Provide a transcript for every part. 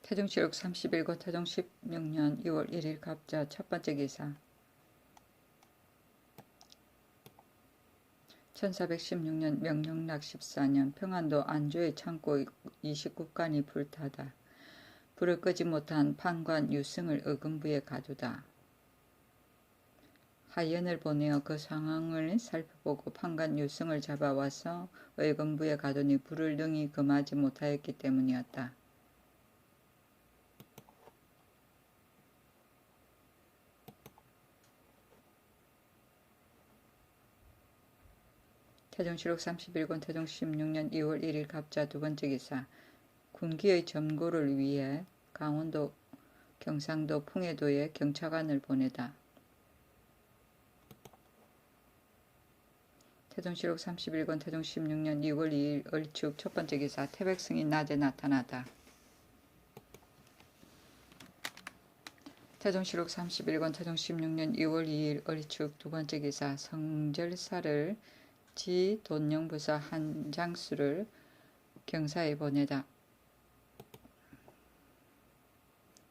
태종실록 31권 태종 16년 2월 1일 갑자 첫번째 기사. 1416년 명령락 14년 평안도 안주의 창고 29간이 불타다. 불을 끄지 못한 판관 유승을 의금부에 가두다. 하연을 보내어 그 상황을 살펴보고 판관 유승을 잡아와서 의금부에 가두니 불을 능히 금하지 못하였기 때문이었다. 태종실록 31권 태종 16년 2월 1일 갑자 두번째 기사. 군기의 점고를 위해 강원도 경상도 풍해도에 경차관을 보내다. 태종실록 31권 태종 16년 2월 2일 을축 첫번째 기사. 태백성이 낮에 나타나다. 태종실록 31권 태종 16년 2월 2일 을축 두번째 기사. 성절사를 지 돈영부사 한 장수를 경사에 보내다.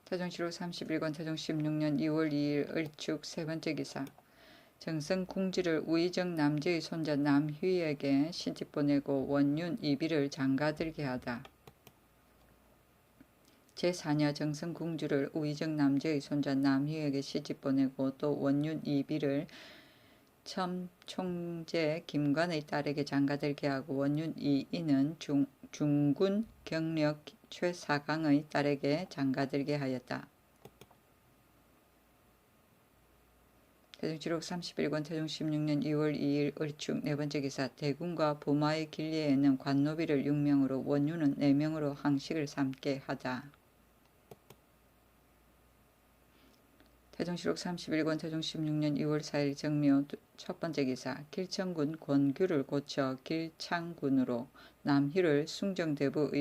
태종실록 31권 태종 16년 2월 2일 을축 세번째 기사. 정성궁지를 우의정 남제의 손자 남휘에게 시집 보내고 원윤 이비를 장가들게 하다. 제4녀 정성궁주를 우의정 남제의 손자 남휘에게 시집 보내고 또 원윤 이비를 첨총재 김관의 딸에게 장가들게 하고 원윤 이이는 중군 경력 최사강의 딸에게 장가들게 하였다. 태종실록 31권 태종 16년 2월 2일 을축 네번째 기사. 대군과 부마의 길리에는 관노비를 6명으로 원윤은 4명으로 항식을 삼게 하다. 태종실록 31권 태종 16년 2월 4일 정묘 첫번째 기사. 길천군 권규를 고쳐 길창군으로 남희를 숭정대부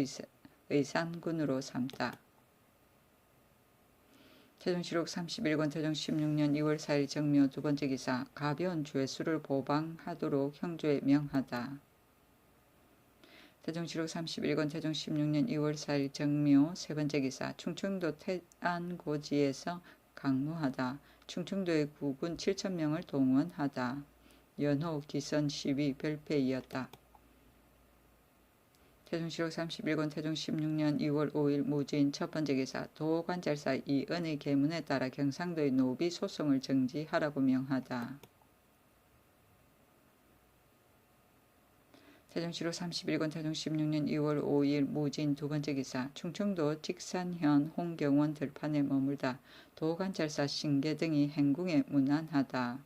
의산군으로 삼다. 태종실록 31권 태종 16년 2월 4일 정묘 두번째 기사. 가벼운 죄수를 보방하도록 형조에 명하다. 태종실록 31권 태종 16년 2월 4일 정묘 세번째 기사. 충청도 태안고지에서 강무하다. 충청도의 국군 7,000명을 동원하다. 연호 기선 시위 별패이었다. 태종실록 31권 태종 16년 2월 5일 무진 첫번째 기사. 도관찰사 이은의 계문에 따라 경상도의 노비 소송을 정지하라고 명하다. 태종실록 31권 태종 16년 2월 5일 무진 두번째 기사. 충청도 직산현 홍경원 들판에 머물다. 도관찰사 신계 등이 행궁에 문안하다.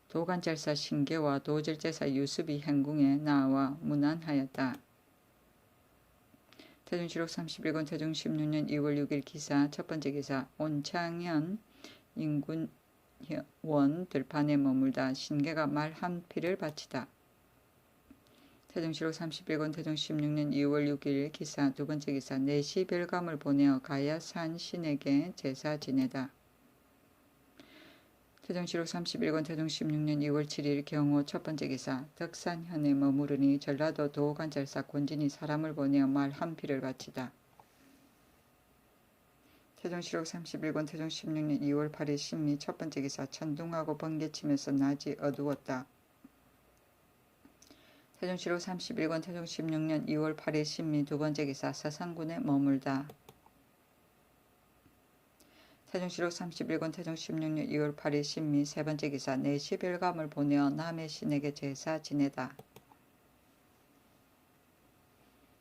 도관찰사 신계와 도절제사 유습이 행궁에 나와 문안하였다. 태종실록 31권 태종 16년 2월 6일 기사 첫번째 기사. 온창현 인군원 들판에 머물다. 신계가 말 한 피를 바치다. 태종실록 31권 태종 16년 2월 6일 기사 두번째 기사. 내시 별감을 보내어 가야산 신에게 제사 지내다. 태종실록 31권 태종 16년 2월 7일 경호 첫번째 기사. 덕산현에 머무르니 전라도 도관찰사 권진이 사람을 보내어 말 한 피를 바치다. 태종실록 31권 태종 16년 2월 8일 신미 첫번째 기사. 천둥하고 번개치면서 낮이 어두웠다. 태종실록 31권 태종 16년 2월 8일 신미 두번째 기사. 서산군에 머물다. 태종실록 31권 태종 16년 2월 8일 신미 세번째 기사. 내시 별감을 보내어 남의 신에게 제사 지내다.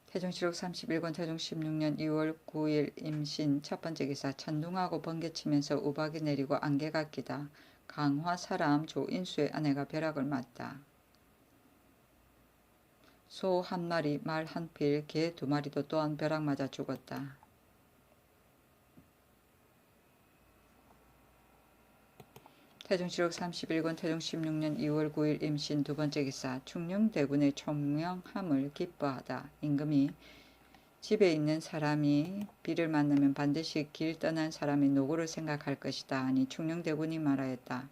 태종실록 31권 태종 16년 2월 9일 임신 첫번째 기사. 천둥하고 번개치면서 우박이 내리고 안개가 끼다. 강화 사람 조인수의 아내가 벼락을 맞다. 소 한 마리, 말 한 필, 개 2마리도 또한 벼락 맞아 죽었다. 태종실록 31권 태종 16년 2월 9일 임신 두번째 기사. 충녕대군의 총명함을 기뻐하다. 임금이 집에 있는 사람이 비를 만나면 반드시 길 떠난 사람이 노고를 생각할 것이다 하니 충녕대군이 말하였다.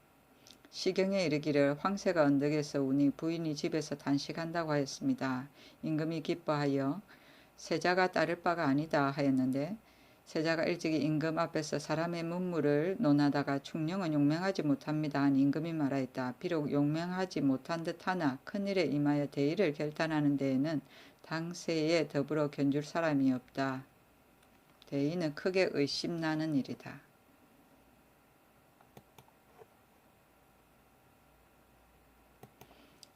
시경에 이르기를 황새가 언덕에서 우니 부인이 집에서 단식한다고 하였습니다. 임금이 기뻐하여 세자가 따를 바가 아니다 하였는데 세자가 일찍이 임금 앞에서 사람의 문물을 논하다가 충령은 용맹하지 못합니다 하니 임금이 말하였다. 비록 용맹하지 못한 듯하나 큰일에 임하여 대의를 결단하는 데에는 당세에 더불어 견줄 사람이 없다. 대의는 크게 의심나는 일이다.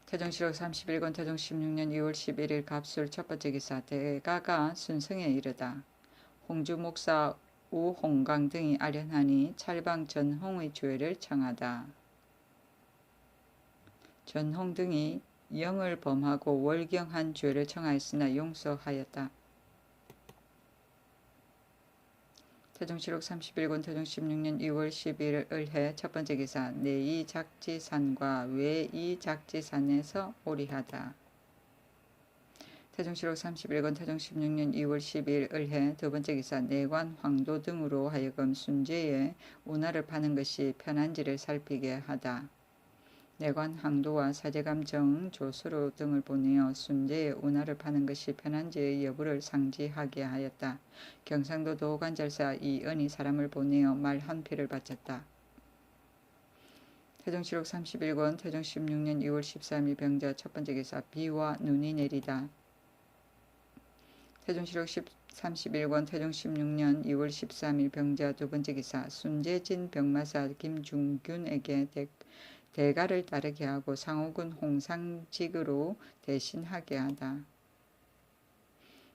태종실록 31권 태종 16년 2월 11일 갑술 첫번째 기사. 대가가 순성에 이르다. 홍주 목사 우홍강 등이 아련하니 찰방 전홍의 죄를 청하다. 전홍 등이 영을 범하고 월경한 죄를 청하였으나 용서하였다. 태종실록 31권 태종 16년 2월 10일 을해 첫번째 기사. 내이작지산과 외이작지산에서 오리하다. 태종실록 31권 태종 16년 2월 12일 을해 두번째 기사. 내관 황도 등으로 하여금 순제에 운하를 파는 것이 편한지를 살피게 하다. 내관 황도와 사제감정 조수로 등을 보내어 순제에 운하를 파는 것이 편한지의 여부를 상지하게 하였다. 경상도 도관절사 이은이 사람을 보내어 말 한 피를 바쳤다. 태종실록 31권 태종 16년 2월 13일 병자 첫번째 기사. 비와 눈이 내리다. 태종실록 31권 태종 16년 2월 13일 병자 두번째 기사. 순제진 병마사 김중균에게 대가를 따르게 하고 상옥은 홍상직으로 대신하게 하다.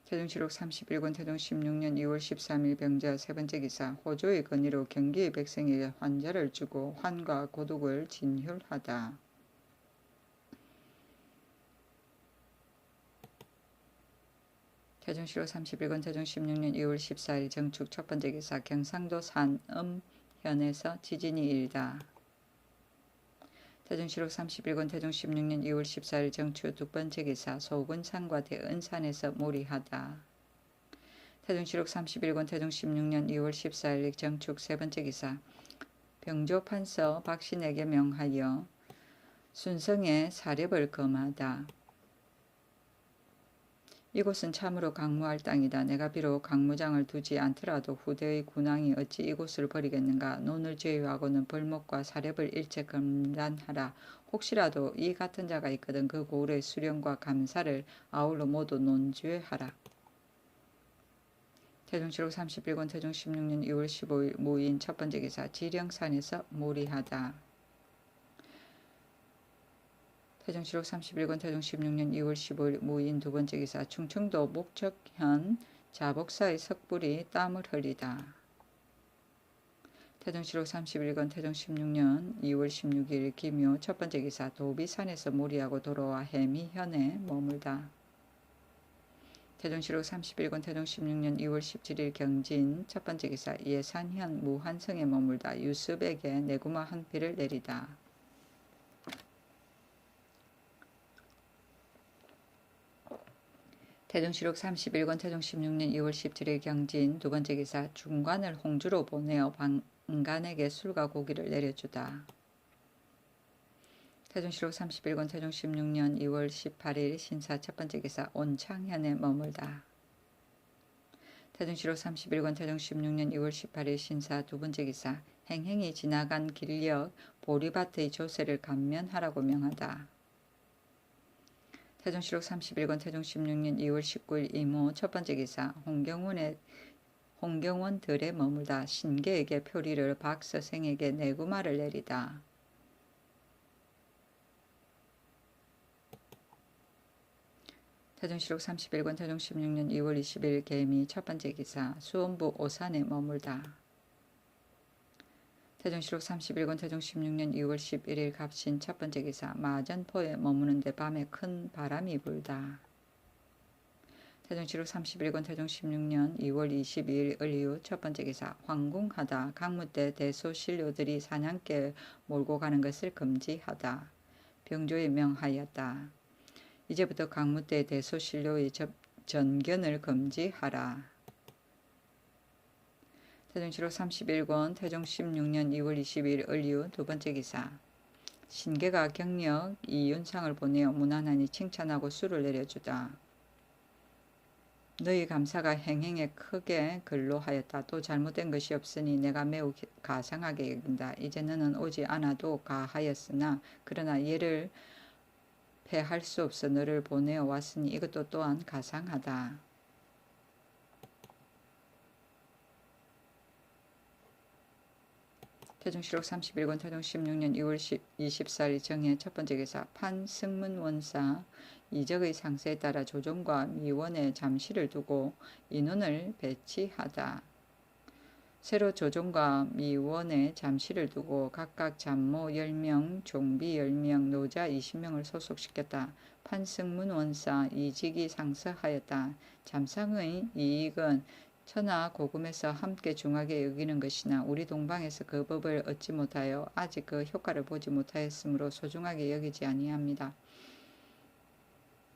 태종실록 31권 태종 16년 2월 13일 병자 세번째 기사. 호조의 건의로 경기의 백성에게 환자를 주고 환과 고독을 진휼하다. 태종실록 31권 태종 16년 2월 14일 정축 첫번째 기사. 경상도 산음현에서 지진이 일다. 태종실록 31권 태종 16년 2월 14일 정추 두번째 기사. 소근산과 대은산에서 몰이하다. 태종실록 31권 태종 16년 2월 14일 정축 세번째 기사. 병조판서 박신에게 명하여 순성의 사렵을 금하다. 이곳은 참으로 강무할 땅이다. 내가 비록 강무장을 두지 않더라도 후대의 군왕이 어찌 이곳을 버리겠는가. 논을 제외하고는 벌목과 사렵을 일체 금단하라. 혹시라도 이 같은 자가 있거든 그 고을의 수령과 감사를 아울러 모두 논죄하라. 태종실록 31권 태종 16년 2월 15일 무인 첫번째 기사. 지령산에서 몰이하다. 태종실록 31권 태종 16년 2월 15일 무인 두번째 기사. 충청도 목적현 자복사의 석불이 땀을 흘리다. 태종실록 31권 태종 16년 2월 16일 기묘 첫번째 기사. 도비산에서 몰이하고 돌아와 해미현에 머물다. 태종실록 31권 태종 16년 2월 17일 경진 첫번째 기사. 예산현 무한성에 머물다. 유습에게 내구마 한 피를 내리다. 태종실록 31권 태종 16년 2월 17일 경진 두번째 기사. 중관을 홍주로 보내어 방간에게 술과 고기를 내려주다. 태종실록 31권 태종 16년 2월 18일 신사 첫번째 기사. 온창현에 머물다. 태종실록 31권 태종 16년 2월 18일 신사 두번째 기사. 행행이 지나간 길녘 보리밭의 조세를 감면하라고 명하다. 태종실록 31권 태종 16년 2월 19일 이모 첫번째 기사. 홍경원들에 머물다. 신계에게 표리를 박서생에게 내구마를 내리다. 태종실록 31권 태종 16년 2월 20일 개미 첫번째 기사. 수원부 오산에 머물다. 태종실록 31권 태종 16년 2월 11일 갑신 첫번째 기사. 마전포에 머무는데 밤에 큰 바람이 불다. 태종실록 31권 태종 16년 2월 22일 을이후 첫번째 기사. 황궁하다. 강무때 대소신료들이 사냥개 몰고 가는 것을 금지하다. 병조에 명하였다. 이제부터 강무때 대소신료의 전견을 금지하라. 태종실록 31권 태종 16년 2월 22일 을이후 두번째 기사. 신계가 경력 이윤상을 보내어 무난하니 칭찬하고 술을 내려주다. 너희 감사가 행행에 크게 근로하였다. 또 잘못된 것이 없으니 내가 매우 가상하게 여긴다. 이제 너는 오지 않아도 가하였으나 그러나 얘를 패할 수 없어 너를 보내어 왔으니 이것도 또한 가상하다. 태종실록 31권 태종 16년 2월 24일 정해 첫 번째 기사 판승문원사 이적의 상세에 따라 조정과 미원에 잠시를 두고 인원을 배치하다. 새로 조정과 미원에 잠시를 두고 각각 잠모 10명, 종비 10명, 노자 20명을 소속시켰다. 판승문원사 이직이 상서하였다. 잠상의 이익은 천하 고금에서 함께 중하게 여기는 것이나 우리 동방에서 그 법을 얻지 못하여 아직 그 효과를 보지 못하였으므로 소중하게 여기지 아니합니다.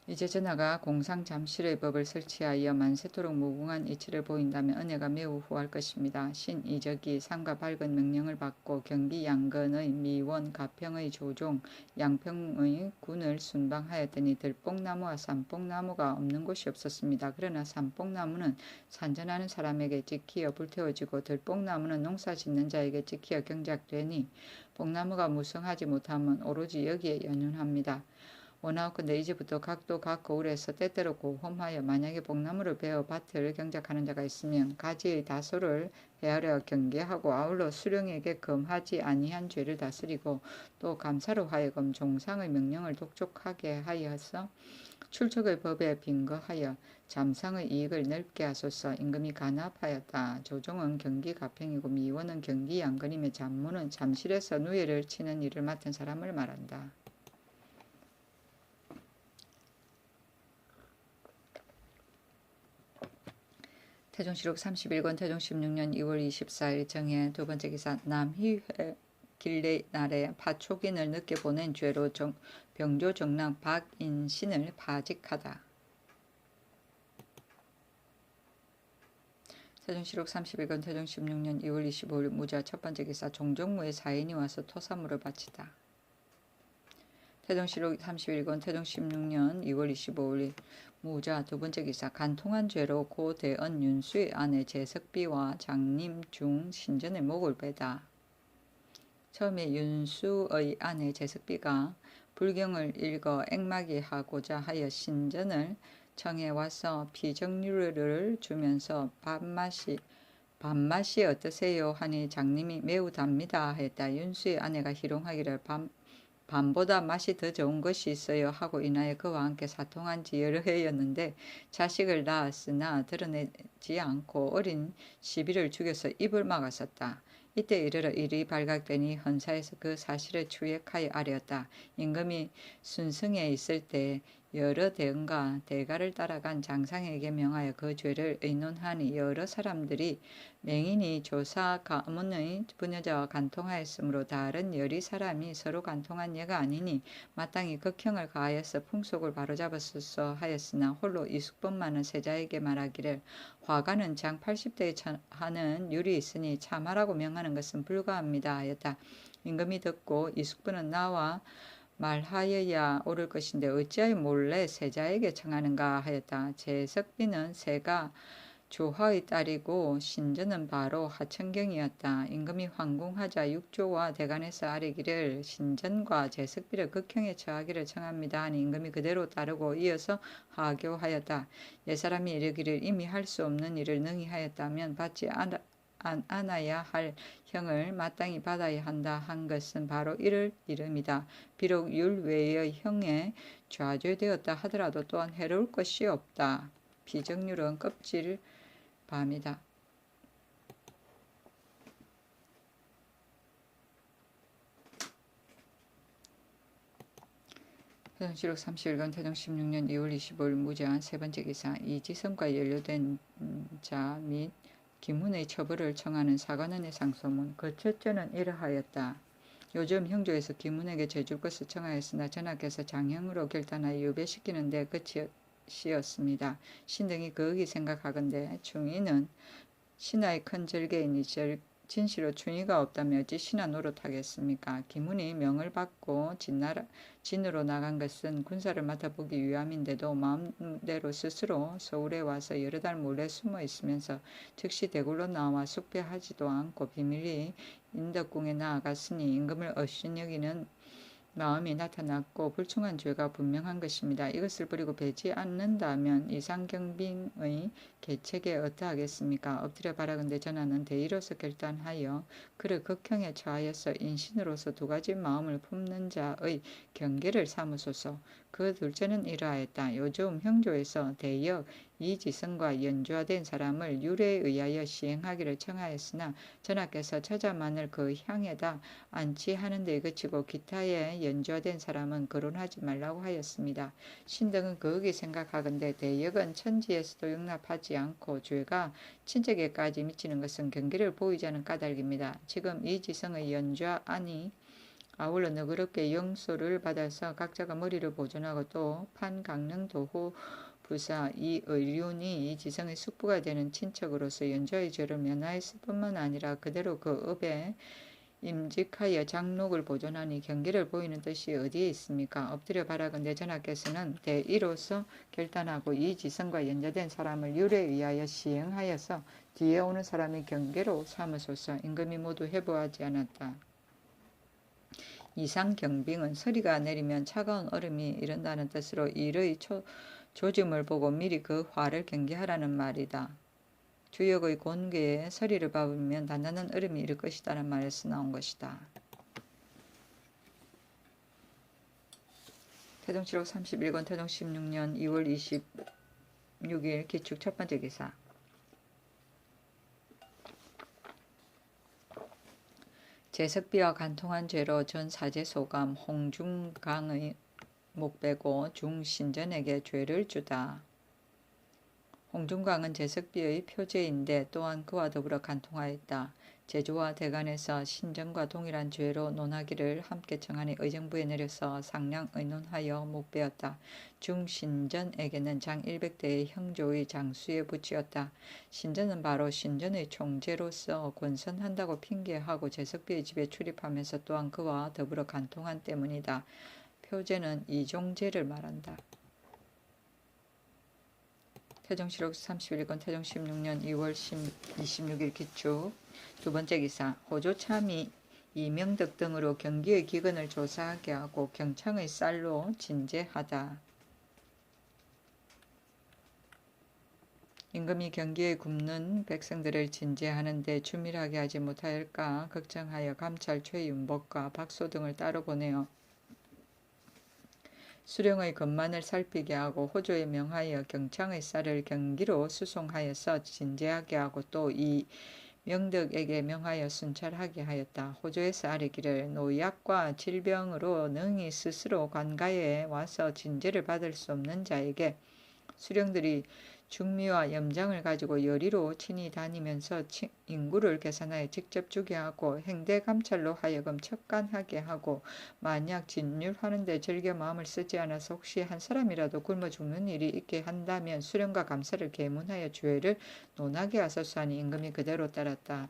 이제 전하가 공상 잠실의 법을 설치하여 만세토록 무궁한 이치를 보인다면 은혜가 매우 후할 것입니다. 신이적이 상과 밝은 명령을 받고 경기 양건의 미원 가평의 조종 양평의 군을 순방하였더니 들뽕나무와 산뽕나무가 없는 곳이 없었습니다. 그러나 산뽕나무는 산전하는 사람에게 찍히어 불태워지고 들뽕나무는 농사 짓는 자에게 찍히어 경작되니 뽕나무가 무성하지 못하면 오로지 여기에 연연합니다. 원하옵건대 이제부터 각도 각 거울에서 때때로 고홈하여 만약에 뽕나무를 베어 밭을 경작하는 자가 있으면 가지의 다소를 헤아려 경계하고 아울러 수령에게 금하지 아니한 죄를 다스리고 또 감사로 하여금 종상의 명령을 독촉하게 하여서 출척의 법에 빙거하여 잠상의 이익을 넓게 하소서. 임금이 간합하였다. 조정은 경기 가평이고 미원은 경기 양건이며 잠무는 잠실에서 누예를 치는 일을 맡은 사람을 말한다. 태종실록 31권 태종 16년 2월 24일 정해 두 번째 기사 남희회 길래 날에 파촉인을 늦게 보낸 죄로 병조 정랑 박인신을 파직하다. 태종실록 31권 태종 16년 2월 25일 무자 첫 번째 기사 종종무에 사인이 와서 토사물을 바치다. 태종실록 31권 태종 16년 2월 25일 무자 두 번째 기사 간통한 죄로 고대언 윤수의 아내 제석비와 장님 중 신전의 목을 베다. 처음에 윤수의 아내 제석비가 불경을 읽어 액막이 하고자 하여 신전을 청해 와서 피정류를 주면서 밥맛이 어떠세요 하니 장님이 매우 답니다 했다. 윤수의 아내가 희롱하기를 밤보다 맛이 더 좋은 것이 있어요 하고 인하여 그와 함께 사통한 지 여러 해였는데 자식을 낳았으나 드러내지 않고 어린 시비를 죽여서 입을 막았었다. 이때 이르러 일이 발각되니 헌사에서 그 사실을 추ек하여 아뢰었다. 임금이 순승에 있을 때 여러 대응과 대가를 따라간 장상에게 명하여 그 죄를 의논하니 여러 사람들이 맹인이 조사 가문의 부녀자와 간통하였으므로 다른 여리 사람이 서로 간통한 예가 아니니 마땅히 극형을 가하여서 풍속을 바로잡았소서 하였으나 홀로 이숙법만은 세자에게 말하기를 화가는 장 80대에 하는 율이 있으니 참하라고 명하는 것은 불가합니다 하였다. 임금이 듣고 이숙부는 나와 말하여야 옳을 것인데 어찌하여 몰래 세자에게 청하는가 하였다. 제석비는 세가 조화의 딸이고 신전은 바로 하천경이었다. 임금이 황궁하자 육조와 대간에서 아뢰기를 신전과 제석비를 극형에 처하기를 청합니다 하니 임금이 그대로 따르고 이어서 하교하였다. 옛사람이 이르기를 이미 할 수 없는 일을 능히 하였다면 받지 않아야 할 형을 마땅히 받아야 한다 한 것은 바로 이를 이름이다. 비록 율 외의 형에 좌죄되었다 하더라도 또한 해로울 것이 없다. 비정률은 껍질 밤이다. 태종실록 31권 태종 16년 2월 25일 무자 세 번째 기사 이지성과 연루된 자 및 김훈의 처벌을 청하는 사관원의 상소문. 그 첫째는 이러하였다. 요즘 형조에서 김훈에게 죄줄 것을 청하였으나 전하께서 장형으로 결단하여 유배시키는 데 끝이었습니다. 신등이 거기 생각하건대 충인은 신하의 큰 절개이니 진시로 충의가 없다면 어찌 신하 노릇하겠습니까? 김훈이 명을 받고 진으로 나간 것은 군사를 맡아보기 위함인데도 마음대로 스스로 서울에 와서 여러 달 몰래 숨어 있으면서 즉시 대굴로 나와 숙배하지도 않고 비밀리 인덕궁에 나아갔으니 임금을 업신여기는 마음이 나타났고 불충한 죄가 분명한 것입니다. 이것을 버리고 배지 않는다면 이상경빙의 계책에 어떠하겠습니까? 엎드려 바라건대 전하는 대의로서 결단하여 그를 극형에 처하여서 인신으로서 두 가지 마음을 품는 자의 경계를 삼으소서. 그 둘째는 이러하였다. 요즘 형조에서 대역 이지성과 연좌된 사람을 율에 의하여 시행하기를 청하였으나 전하께서 처자만을 그 향에다 안치하는 데 그치고 기타에 연좌된 사람은 거론하지 말라고 하였습니다. 신등은 거기 생각하건대 대역은 천지에서도 용납하지 않고 죄가 친척에까지 미치는 것은 경계를 보이지 않은 까닭입니다. 지금 이지성의 연좌안이 아울러 너그럽게 영소를 받아서 각자가 머리를 보존하고 또 판강릉 도호 부사 이의륜이 이지성의 숙부가 되는 친척으로서 연좌의 죄를 면하였을 뿐만 아니라 그대로 그 업에 임직하여 장록을 보존하니 경계를 보이는 뜻이 어디에 있습니까? 엎드려 바라건대 전하께서는 대의로서 결단하고 이지성과 연좌된 사람을 율에 의하여 시행하여서 뒤에 오는 사람의 경계로 삼으소서. 임금이 모두 회부하지 않았다. 이상경빙은 서리가 내리면 차가운 얼음이 이른다는 뜻으로 일의 조짐을 보고 미리 그 화를 경계하라는 말이다. 주역의 곤괴에 서리를 밟으면 단단한 얼음이 이를 것이다는 말에서 나온 것이다. 태종칠록 31권 태종 16년 2월 26일 기축 첫 번째 기사. 제석비와 간통한 죄로 전 사제소감 홍중강의 목 빼고 중신전에게 죄를 주다. 홍중강은 제석비의 표제인데 또한 그와 더불어 간통하였다. 제주와 대간에서 신전과 동일한 죄로 논하기를 함께 청하니 의정부에 내려서 상량 의논하여 목배었다. 중신전에게는 장 100대의 형조의 장수에 붙이었다. 신전은 바로 신전의 총재로서 권선한다고 핑계하고 제석비의 집에 출입하면서 또한 그와 더불어 간통한 때문이다. 표제는 이종제를 말한다. 태종실록 31권 태종 16년 2월 26일 기축 두 번째 기사. 호조참이 이명덕 등으로 경기의 기근을 조사하게 하고 경창의 쌀로 진제하다. 임금이 경기에 굶는 백성들을 진제하는데 주밀하게 하지 못하였을까 걱정하여 감찰 최윤복과 박소 등을 따로 보내어 수령의 건만을 살피게 하고 호조에 명하여 경창의 쌀을 경기로 수송하여서 진제하게 하고 또 이 명덕에게 명하여 순찰하게 하였다. 호조에서 아뢰기를 노약과 질병으로 능히 스스로 관가에 와서 진제를 받을 수 없는 자에게 수령들이 중미와 염장을 가지고 여리로 친히 다니면서 인구를 계산하여 직접 주게 하고 행대 감찰로 하여금 척간하게 하고 만약 진율하는데 즐겨 마음을 쓰지 않아서 혹시 한 사람이라도 굶어 죽는 일이 있게 한다면 수령과 감사를 계문하여 죄를 논하게 하소서 하니 임금이 그대로 따랐다.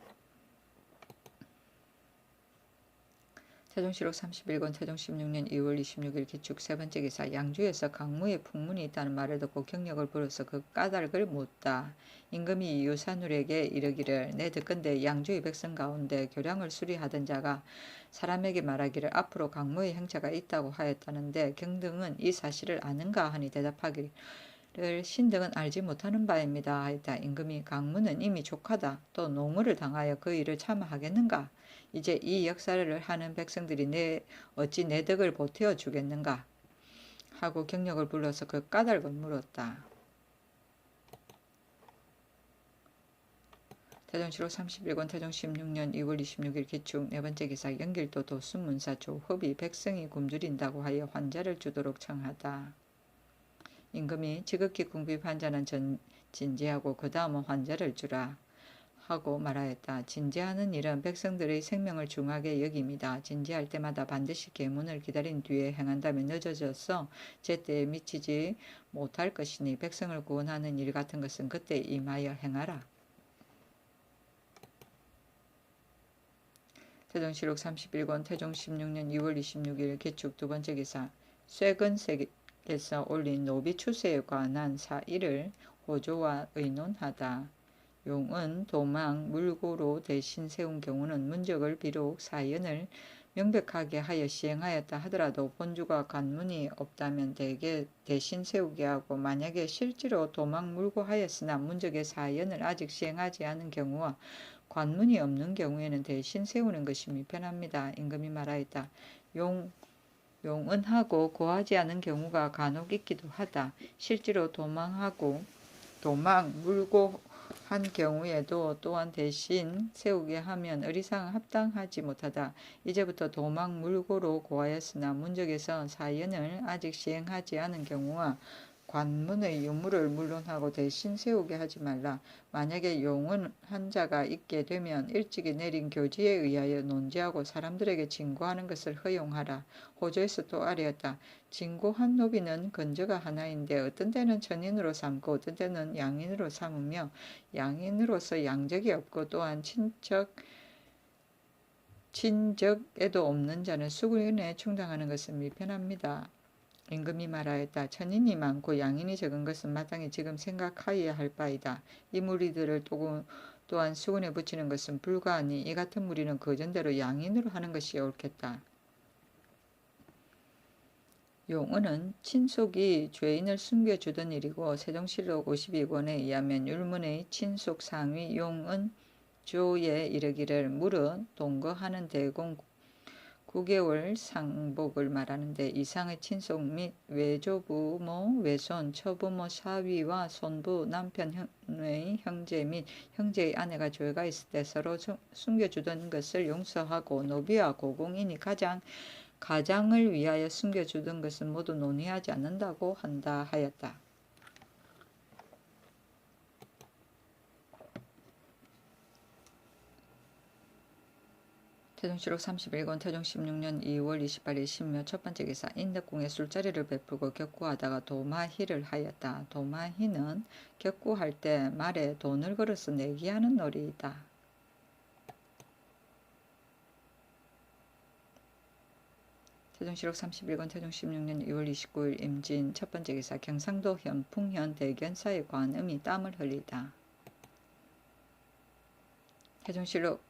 태종실록 31권 태종 16년 2월 26일 기축 세 번째 기사. 양주에서 강무에 풍문이 있다는 말을 듣고 경력을 부려서 그 까닭을 묻다. 임금이 유산울에게 이르기를 내 듣건대 양주의 백성 가운데 교량을 수리하던 자가 사람에게 말하기를 앞으로 강무의 행차가 있다고 하였다는데 경등은 이 사실을 아는가 하니 대답하기를 신등은 알지 못하는 바입니다 하였다. 임금이 강무는 이미 족하다. 또 농어를 당하여 그 일을 차마 하겠는가? 이제 이 역사를 하는 백성들이 어찌 내 덕을 보태어 주겠는가? 하고 경력을 불러서 그 까닭을 물었다. 태종실록 31권 태종 16년 2월 26일 기축 네 번째 기사. 연길도 도순문사 조흡이 백성이 굶주린다고 하여 환자를 주도록 청하다. 임금이 지극히 궁핍한 자는 진제하고 그 다음은 환자를 주라 하고 말하였다. 진제하는 일은 백성들의 생명을 중하게 여깁니다. 진제할 때마다 반드시 계문을 기다린 뒤에 행한다면 늦어져서 제때에 미치지 못할 것이니 백성을 구원하는 일 같은 것은 그때 임하여 행하라. 태종실록 31권 태종 16년 2월 26일 개축 두 번째 기사. 쇠근색에서 올린 노비 추세에 관한 사의를 호조와 의논하다. 용은 도망 물고로 대신 세운 경우는 문적을 비록 사연을 명백하게 하여 시행하였다 하더라도 본주가 관문이 없다면 대신 세우게 하고, 만약에 실제로 도망 물고 하였으나 문적의 사연을 아직 시행하지 않은 경우와 관문이 없는 경우에는 대신 세우는 것이 미편합니다. 임금이 말하였다. 용은 하고 고하지 않은 경우가 간혹 있기도 하다. 실제로 도망 물고 한 경우에도 또한 대신 세우게 하면 의리상 합당하지 못하다. 이제부터 도망 물고로 고하였으나 문적에서 사연을 아직 시행하지 않은 경우와 관문의 유무를 물론하고 대신 세우게 하지 말라. 만약에 용은 한 자가 있게 되면 일찍이 내린 교지에 의하여 논지하고 사람들에게 징고하는 것을 허용하라. 호조에서 또 아뢰었다. 징고한 노비는 건저가 하나인데 어떤 때는 천인으로 삼고 어떤 때는 양인으로 삼으며, 양인으로서 양적이 없고 또한 친적에도 없는 자는 수군에 충당하는 것은 미편합니다. 임금이 말하였다. 천인이 많고 양인이 적은 것은 마땅히 지금 생각하여야 할 바이다. 이 무리들을 또한 수군에 붙이는 것은 불가하니 이 같은 무리는 거전대로 양인으로 하는 것이 옳겠다. 용언은 친속이 죄인을 숨겨주던 일이고, 세종실록 52권에 의하면 율문의 친속 상위 용은 조에 이르기를 물은 동거하는 대공 9개월 상복을 말하는데, 이상의 친속 및 외조부모, 외손, 처부모, 사위와 손부, 남편의 형제 및 형제의 아내가 죄가 있을 때 서로 숨겨주던 것을 용서하고, 노비와 고공인이 가장을 위하여 숨겨주던 것은 모두 논의하지 않는다고 한다 하였다. 태종실록 31권 태종 16년 2월 28일 신묘 첫 번째 기사. 인덕궁에 술자리를 베풀고 격구하다가 도마희를 하였다. 도마희는 격구할 때 말에 돈을 걸어서 내기하는 놀이이다. 태종실록 31권 태종 16년 2월 29일 임진 첫 번째 기사. 경상도 현풍현 대견사의 관음이 땀을 흘리다. 태종실록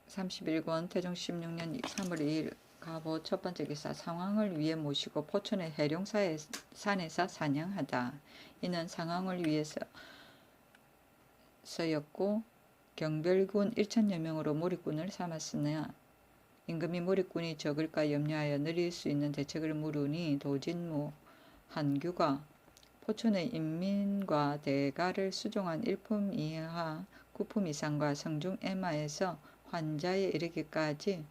31권 태종 16년 3월 2일 가보 첫 번째 기사. 상황을 위해 모시고 포천의 해룡사의 산에서 사냥하다. 이는 상황을 위해서였고 경별군 1천여 명으로 몰입군을 삼았으나 임금이 몰입군이 적을까 염려하여 늘릴 수 있는 대책을 물으니 도진무 한규가 포천의 인민과 대가를 수종한 1품 이하 9품 이상과 성중 애마에서 환자에 이르기까지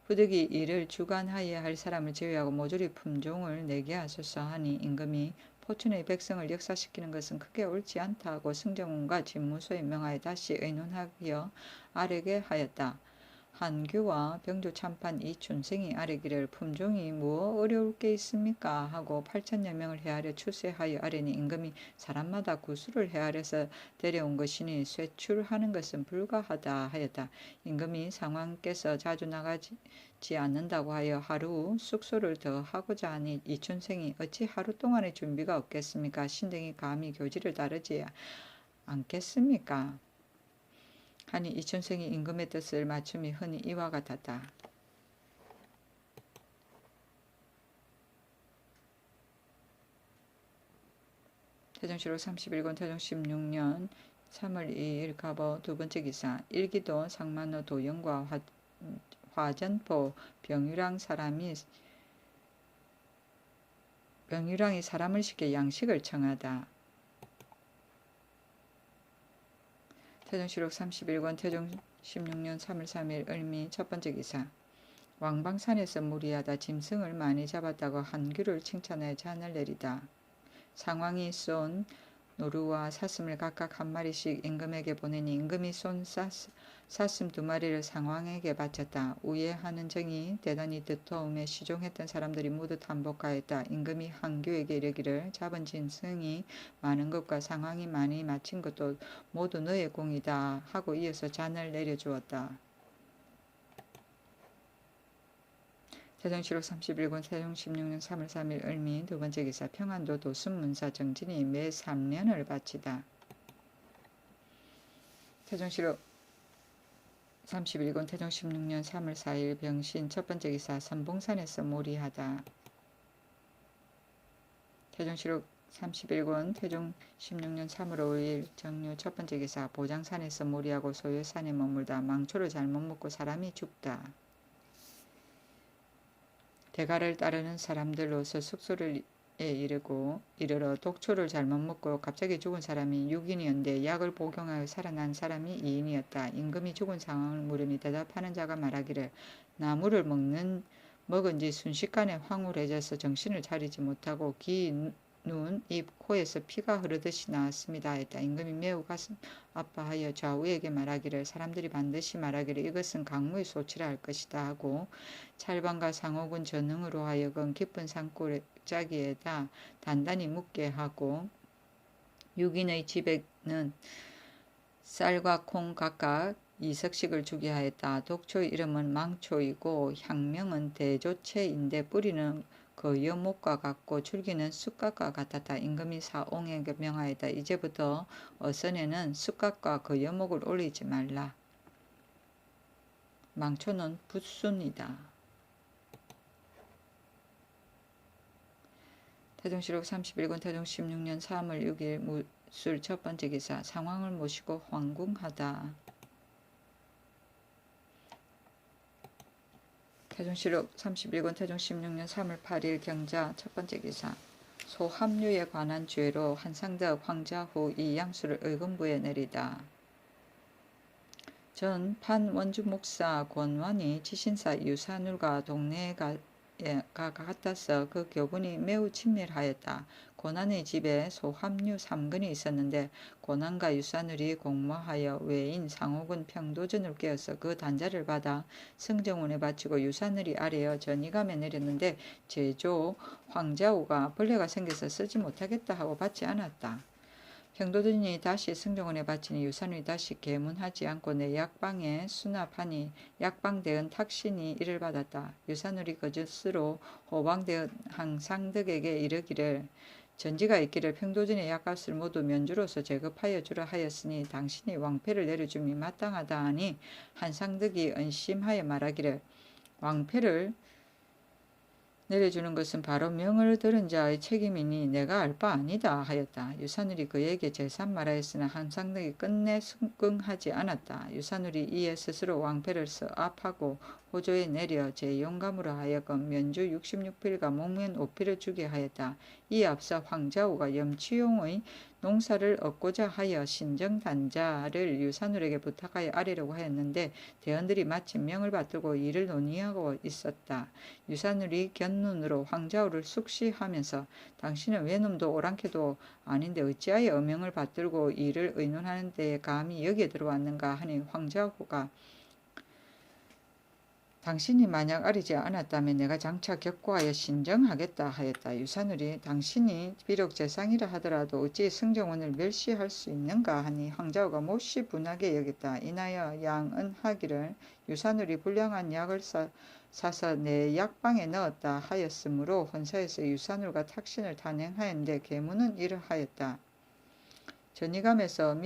부득이 이를 주관하여야 할 사람을 제외하고 모조리 품종을 내게 하소서 하니, 임금이 포천의 백성을 역사시키는 것은 크게 옳지 않다 하고 승정원과 진무소에 명하여 다시 의논하여 아뢰게 하였다. 한규와 병조 참판 이춘생이 아뢰기를 품종이 뭐 어려울 게 있습니까 하고 8천여 명을 헤아려 출세하여 아뢰니, 임금이 사람마다 구수를 헤아려서 데려온 것이니 쇠출하는 것은 불가하다 하였다. 임금이 상왕께서 자주 나가지 않는다고 하여 하루 숙소를 더 하고자 하니, 이춘생이 어찌 하루 동안의 준비가 없겠습니까? 신등이 감히 교지를 따르지 않겠습니까? 하니 이춘생이 임금의 뜻을 맞춤이 흔히 이와 같았다. 태종실록 31권 태종 16년 3월 2일 가보 두 번째 기사. 일기도 상만호 도영과 화전포 병유랑이 사람을 시켜 양식을 청하다. 태종실록 31권 태종 16년 3월 3일 을미 첫 번째 기사. 왕방산에서 무리하다 짐승을 많이 잡았다고 한규를 칭찬하여 잔을 내리다. 상왕이 쏜 노루와 사슴을 각각 한 마리씩 임금에게 보내니, 임금이 쏜 사슴 2마리를 상왕에게 바쳤다. 우예하는 정이 대단히 두터움에 시종했던 사람들이 모두 탄복하였다. 임금이 한규에게 이르기를 잡은 짐승이 많은 것과 상왕이 많이 마친 것도 모두 너의 공이다 하고 이어서 잔을 내려주었다. 태종실록 31권 태종 16년 3월 3일 을미 두 번째 기사 평안도 도순문사 정진이 매 3년을 바치다. 태종실록 31권 태종 16년 3월 4일 병신 첫 번째 기사 선봉산에서 몰이하다. 태종실록 31권 태종 16년 3월 5일 정유 첫 번째 기사 보장산에서 몰이하고 소요산에 머물다 망초를 잘못 먹고 사람이 죽다. 대가를 따르는 사람들로서 숙소를 이르러 독초를 잘못 먹고 갑자기 죽은 사람이 6인이었는데 약을 복용하여 살아난 사람이 2인이었다. 임금이 죽은 상황을 물으니 대답하는 자가 말하기를 나무를 먹은 지 순식간에 황홀해져서 정신을 차리지 못하고 귀, 눈, 입, 코에서 피가 흐르듯이 나왔습니다. 했다. 임금이 매우 가슴 아파하여 좌우에게 말하기를 사람들이 반드시 말하기를 이것은 강무의 소치라 할 것이다 하고 찰방과 상옥은 전응으로 하여금 깊은 산골짜기에다 단단히 묻게 하고 6인의 집에는 쌀과 콩 각각 2석씩을 주게 하였다. 독초의 이름은 망초이고 향명은 대조체인데 뿌리는 거여목과 같고 줄기는 쑥갓과 같았다. 임금이 사옹에게 명하였다. 이제부터 어선에는 쑥갓과 거여목을 올리지 말라. 망초는 붓순이다. 태종실록 31권 태종 16년 3월 6일 무술 첫 번째 기사 상황을 모시고 황궁하다. 태종실록 31권 태종 16년 3월 8일 경자 첫 번째 기사 소합류에 관한 죄로 한상덕 황자 후 이 양수를 의금부에 내리다. 전 판원주 목사 권완이 지신사 유산울과 동네에 같아서 그 교분이 매우 친밀하였다. 고난의 집에 소합류 3근이 있었는데 고난과 유산울이 공모하여 외인 상옥은 평도전을 깨어서 그 단자를 받아 성정원에 바치고 유산울이 아래여 전이감에 내렸는데 제조 황자우가 벌레가 생겨서 쓰지 못하겠다 하고 받지 않았다. 평도전이 다시 성정원에 바치니 유산울이 다시 계문하지 않고 내 약방에 수납하니 약방대은 탁신이 이를 받았다. 유산울이 거짓으로 호방대은 항상덕에게 이르기를 전지가 있기를 평도전의 약값을 모두 면주로서 제급하여 주라 하였으니 당신이 왕패를 내려줌이 마땅하다 하니 한상덕이 은심하여 말하기를 왕패를 내려주는 것은 바로 명을 들은 자의 책임이니 내가 알 바 아니다 하였다. 유산울이 그에게 재산 말하였으나 한상덕이 끝내 승긍하지 않았다. 유산울이 이에 스스로 왕패를 서압하고 호조에 내려 제영감으로 하여금 면주 66필과 목면 5필을 주게 하였다. 이에 앞서 황자우가 염치용의 농사를 얻고자 하여 신정단자를 유산울에게 부탁하여 아뢰려고 하였는데 대원들이 마침 명을 받들고 이를 논의하고 있었다. 유산울이 견눈으로 황자우를 숙시하면서 당신은 외놈도 오랑캐도 아닌데 어찌하여 어명을 받들고 이를 의논하는 데에 감히 여기에 들어왔는가 하니 황자우가 당신이 만약 아리지 않았다면 내가 장차 격고하여 신정하겠다 하였다. 유산울이 당신이 비록 재상이라 하더라도 어찌 승정원을 멸시할 수 있는가 하니 황자우가 몹시 분하게 여겼다. 이나여 양은 하기를 유산울이 불량한 약을 사서 내 약방에 넣었다 하였으므로 헌사에서 유산울과 탁신을 단행하였는데 계문은 이러하였다. 전이감에서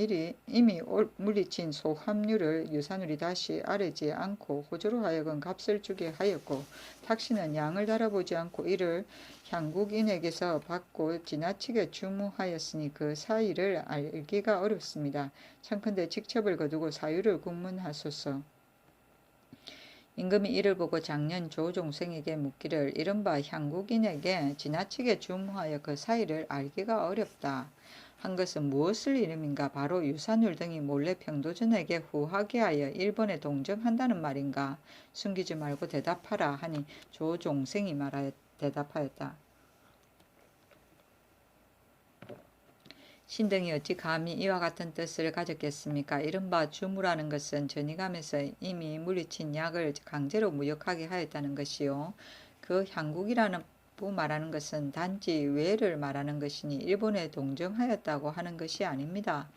이미 물리친 소합류를 유산울이 다시 아뢰지 않고 호조로 하여금 값을 주게 하였고 탁신은 양을 달아보지 않고 이를 향국인에게서 받고 지나치게 주무하였으니 그 사이를 알기가 어렵습니다. 청컨대 직첩을 거두고 사유를 국문하소서. 임금이 이를 보고 장년 조종생에게 묻기를 이른바 향국인에게 지나치게 주무하여 그 사이를 알기가 어렵다 한 것은 무엇을 이름인가? 바로 유산울 등이 몰래 평도전에게 후하게 하여 일본에 동정한다는 말인가? 숨기지 말고 대답하라 하니 조종생이 대답하였다. 신등이 어찌 감히 이와 같은 뜻을 가졌겠습니까? 이른바 주무라는 것은 전이감에서 이미 물리친 약을 강제로 무역하게 하였다는 것이요. 그 향국이라는 말하는 것은 단지 외를 말하는 것이니 일본에 동정하였다고 하는 것이 아닙니다.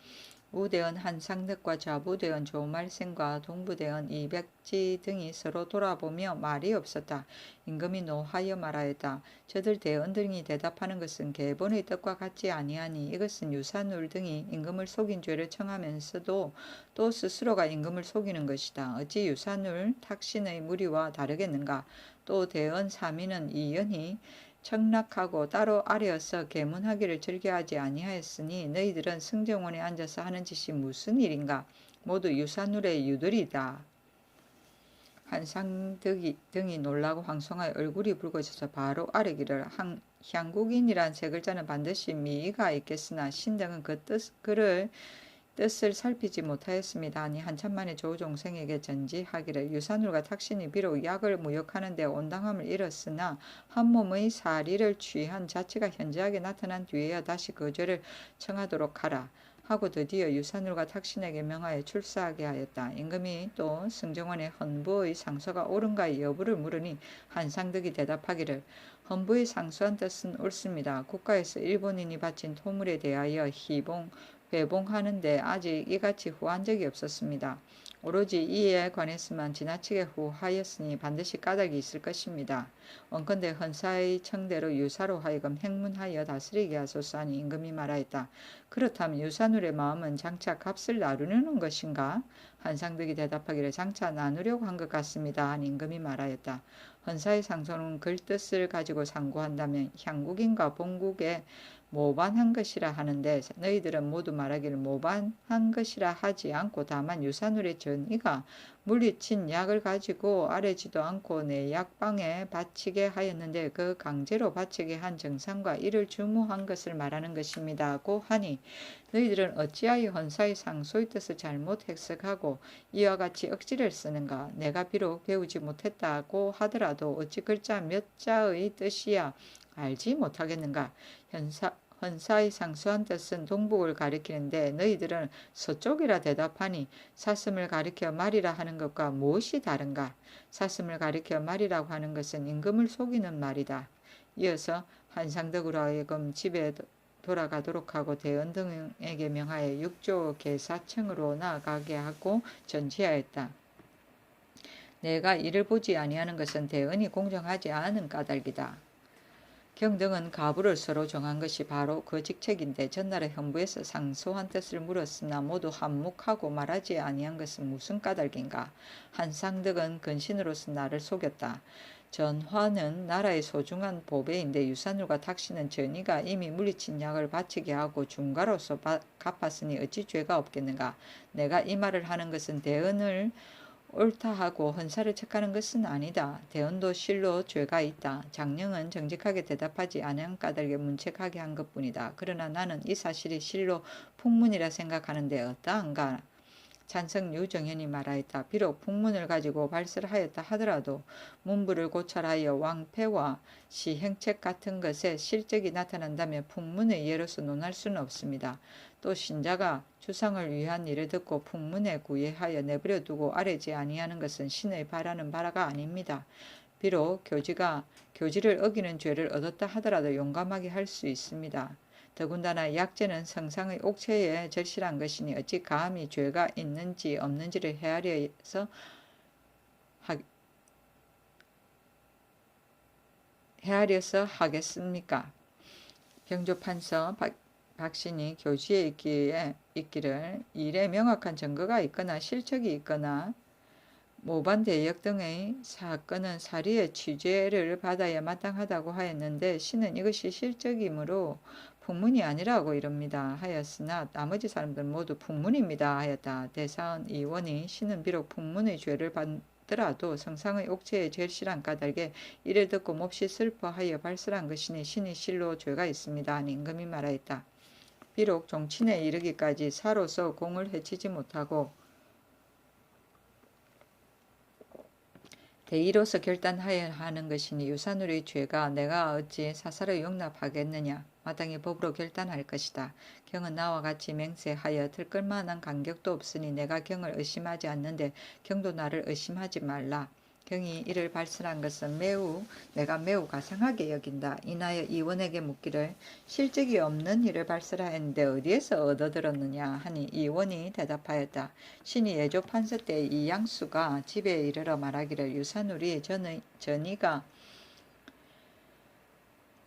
우대원 한상덕과 좌부대원 조말생과 동부대원 이백지 등이 서로 돌아보며 말이 없었다. 임금이 노하여 말하였다. 저들 대원 등이 대답하는 것은 계본의 뜻과 같지 아니하니 이것은 유산울 등이 임금을 속인 죄를 청하면서도 또 스스로가 임금을 속이는 것이다. 어찌 유산울 탁신의 무리와 다르겠는가. 또 대원 사민은 이연히 청락하고 따로 아래어서 계문하기를 즐겨하지 아니하였으니 너희들은 승정원에 앉아서 하는 짓이 무슨 일인가. 모두 유산울의 유들이다. 한상덕이 등이 놀라고 황송하여 얼굴이 붉어져서 바로 아뢰기를 향국인이란 세 글자는 반드시 미가 있겠으나 신등은 그를 뜻을 살피지 못하였습니다. 아니 한참 만에 조종생에게 전지하기를 유산울과 탁신이 비록 약을 무역하는 데 온당함을 잃었으나 한 몸의 사리를 취한 자체가 현저하게 나타난 뒤에야 다시 그 죄를 청하도록 하라 하고 드디어 유산울과 탁신에게 명하여 출사하게 하였다. 임금이 또 승정원의 헌부의 상소가 옳은가의 여부를 물으니 한상덕이 대답하기를 헌부의 상소한 뜻은 옳습니다. 국가에서 일본인이 바친 토물에 대하여 회봉하는데 아직 이같이 후한 적이 없었습니다. 오로지 이에 관해서만 지나치게 후하였으니 반드시 까닭이 있을 것입니다. 원컨대 헌사의 청대로 유사로 하여금 행문하여 다스리게 하소서 하니 임금이 말하였다. 그렇다면 유산울의 마음은 장차 값을 나누려는 것인가? 한상덕이 대답하기를 장차 나누려고 한 것 같습니다. 하니 임금이 말하였다. 헌사의 상소는 글뜻을 가지고 상고한다면 향국인과 본국에 모반한 것이라 하는데 너희들은 모두 말하기를 모반한 것이라 하지 않고 다만 유산울의 전이가 물리친 약을 가지고 아뢰지도 않고 내 약방에 바치게 하였는데 그 강제로 바치게 한 정상과 이를 주무한 것을 말하는 것입니다. 고 하니 너희들은 어찌하여 헌사의 상소의 뜻을 잘못 해석하고 이와 같이 억지를 쓰는가. 내가 비록 배우지 못했다고 하더라도 어찌 글자 몇 자의 뜻이야 알지 못하겠는가. 헌사의 상소한 뜻은 동북을 가리키는데 너희들은 서쪽이라 대답하니 사슴을 가리켜 말이라 하는 것과 무엇이 다른가. 사슴을 가리켜 말이라고 하는 것은 임금을 속이는 말이다. 이어서 한상덕으로 하여금 집에 돌아가도록 하고 대원 등에게 명하여 육조 계사청으로 나아가게 하고 전지하였다. 내가 이를 보지 아니하는 것은 대언이 공정하지 않은 까닭이다. 경등은 가부를 서로 정한 것이 바로 그 직책인데 전날에 현부에서 상소한 뜻을 물었으나 모두 한묵하고 말하지 아니한 것은 무슨 까닭인가. 한상덕은 근신으로서 나를 속였다. 전화는 나라의 소중한 보배인데 유산울과 탁신은 전이가 이미 물리친 약을 바치게 하고 중가로서 갚았으니 어찌 죄가 없겠는가. 내가 이 말을 하는 것은 대언을 옳다 하고 헌사를 책하는 것은 아니다. 대언도 실로 죄가 있다. 장령은 정직하게 대답하지 않은 까닭에 문책하게 한 것뿐이다. 그러나 나는 이 사실이 실로 풍문이라 생각하는데 어떠한가. 찬성 유정현이 말하였다. 비록 풍문을 가지고 발설을 하였다 하더라도 문부를 고찰하여 왕패와 시행책 같은 것에 실적이 나타난다면 풍문의 예로서 논할 수는 없습니다. 또 신자가 주상을 위한 일을 듣고 풍문에 구애하여 내버려 두고 아뢰지 아니하는 것은 신의 바라는 바라가 아닙니다. 비록 교지를 어기는 죄를 얻었다 하더라도 용감하게 할 수 있습니다. 더군다나 약죄는 성상의 옥체에 절실한 것이니 어찌 감히 죄가 있는지 없는지를 헤아려서 하겠습니까? 병조판서 박신이 교지에 있기를 일에 명확한 증거가 있거나 실적이 있거나 모반대역 등의 사건은 사리의 취재를 받아야 마땅하다고 하였는데 신은 이것이 실적이므로 풍문이 아니라고 이릅니다 하였으나 나머지 사람들은 모두 풍문입니다 하였다. 대사원 의원이 신은 비록 풍문의 죄를 받더라도 성상의 옥체에 절실한 까닭에 이를 듣고 몹시 슬퍼하여 발설한 것이니 신이 실로 죄가 있습니다 하니 임금이 말하였다. 비록 종친에 이르기까지 사로서 공을 해치지 못하고 대의로서 결단하여야 하는 것이니 유산울의 죄가 내가 어찌 사사로 용납하겠느냐. 마땅히 법으로 결단할 것이다. 경은 나와 같이 맹세하여 들끓만한 간격도 없으니 내가 경을 의심하지 않는데 경도 나를 의심하지 말라. 경이 이를 발설한 것은 내가 매우 가상하게 여긴다. 이나여 이원에게 묻기를 실적이 없는 일을 발설하였는데 어디에서 얻어들었느냐 하니 이원이 대답하였다. 신이 예조 판서 때 이양수가 집에 이르러 말하기를 유산울이 전이가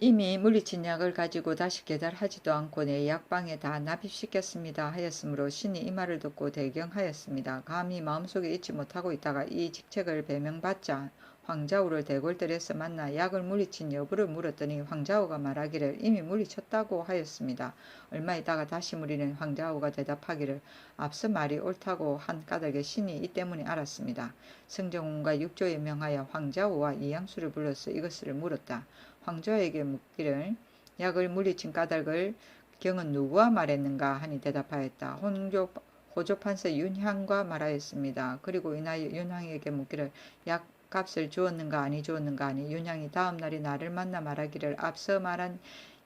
이미 물리친 약을 가지고 다시 계달하지도 않고 내 약방에 다 납입시켰습니다 하였으므로 신이 이 말을 듣고 대경하였습니다. 감히 마음속에 잊지 못하고 있다가 이 직책을 배명받자 황자우를 대궐들에서 만나 약을 물리친 여부를 물었더니 황자우가 말하기를 이미 물리쳤다고 하였습니다. 얼마 있다가 다시 물리는 황자우가 대답하기를 앞서 말이 옳다고 한 까닭에 신이 이 때문에 알았습니다. 승정원과 육조에 명하여 황자우와 이양수를 불러서 이것을 물었다. 황조에게 묻기를 약을 물리친 까닭을 경은 누구와 말했는가 하니 대답하였다. 호조판서 윤향과 말하였습니다. 그리고 이나여 윤향에게 묻기를 약값을 주었는가 아니 주었는가 하니 윤향이 다음 날이 나를 만나 말하기를 앞서 말한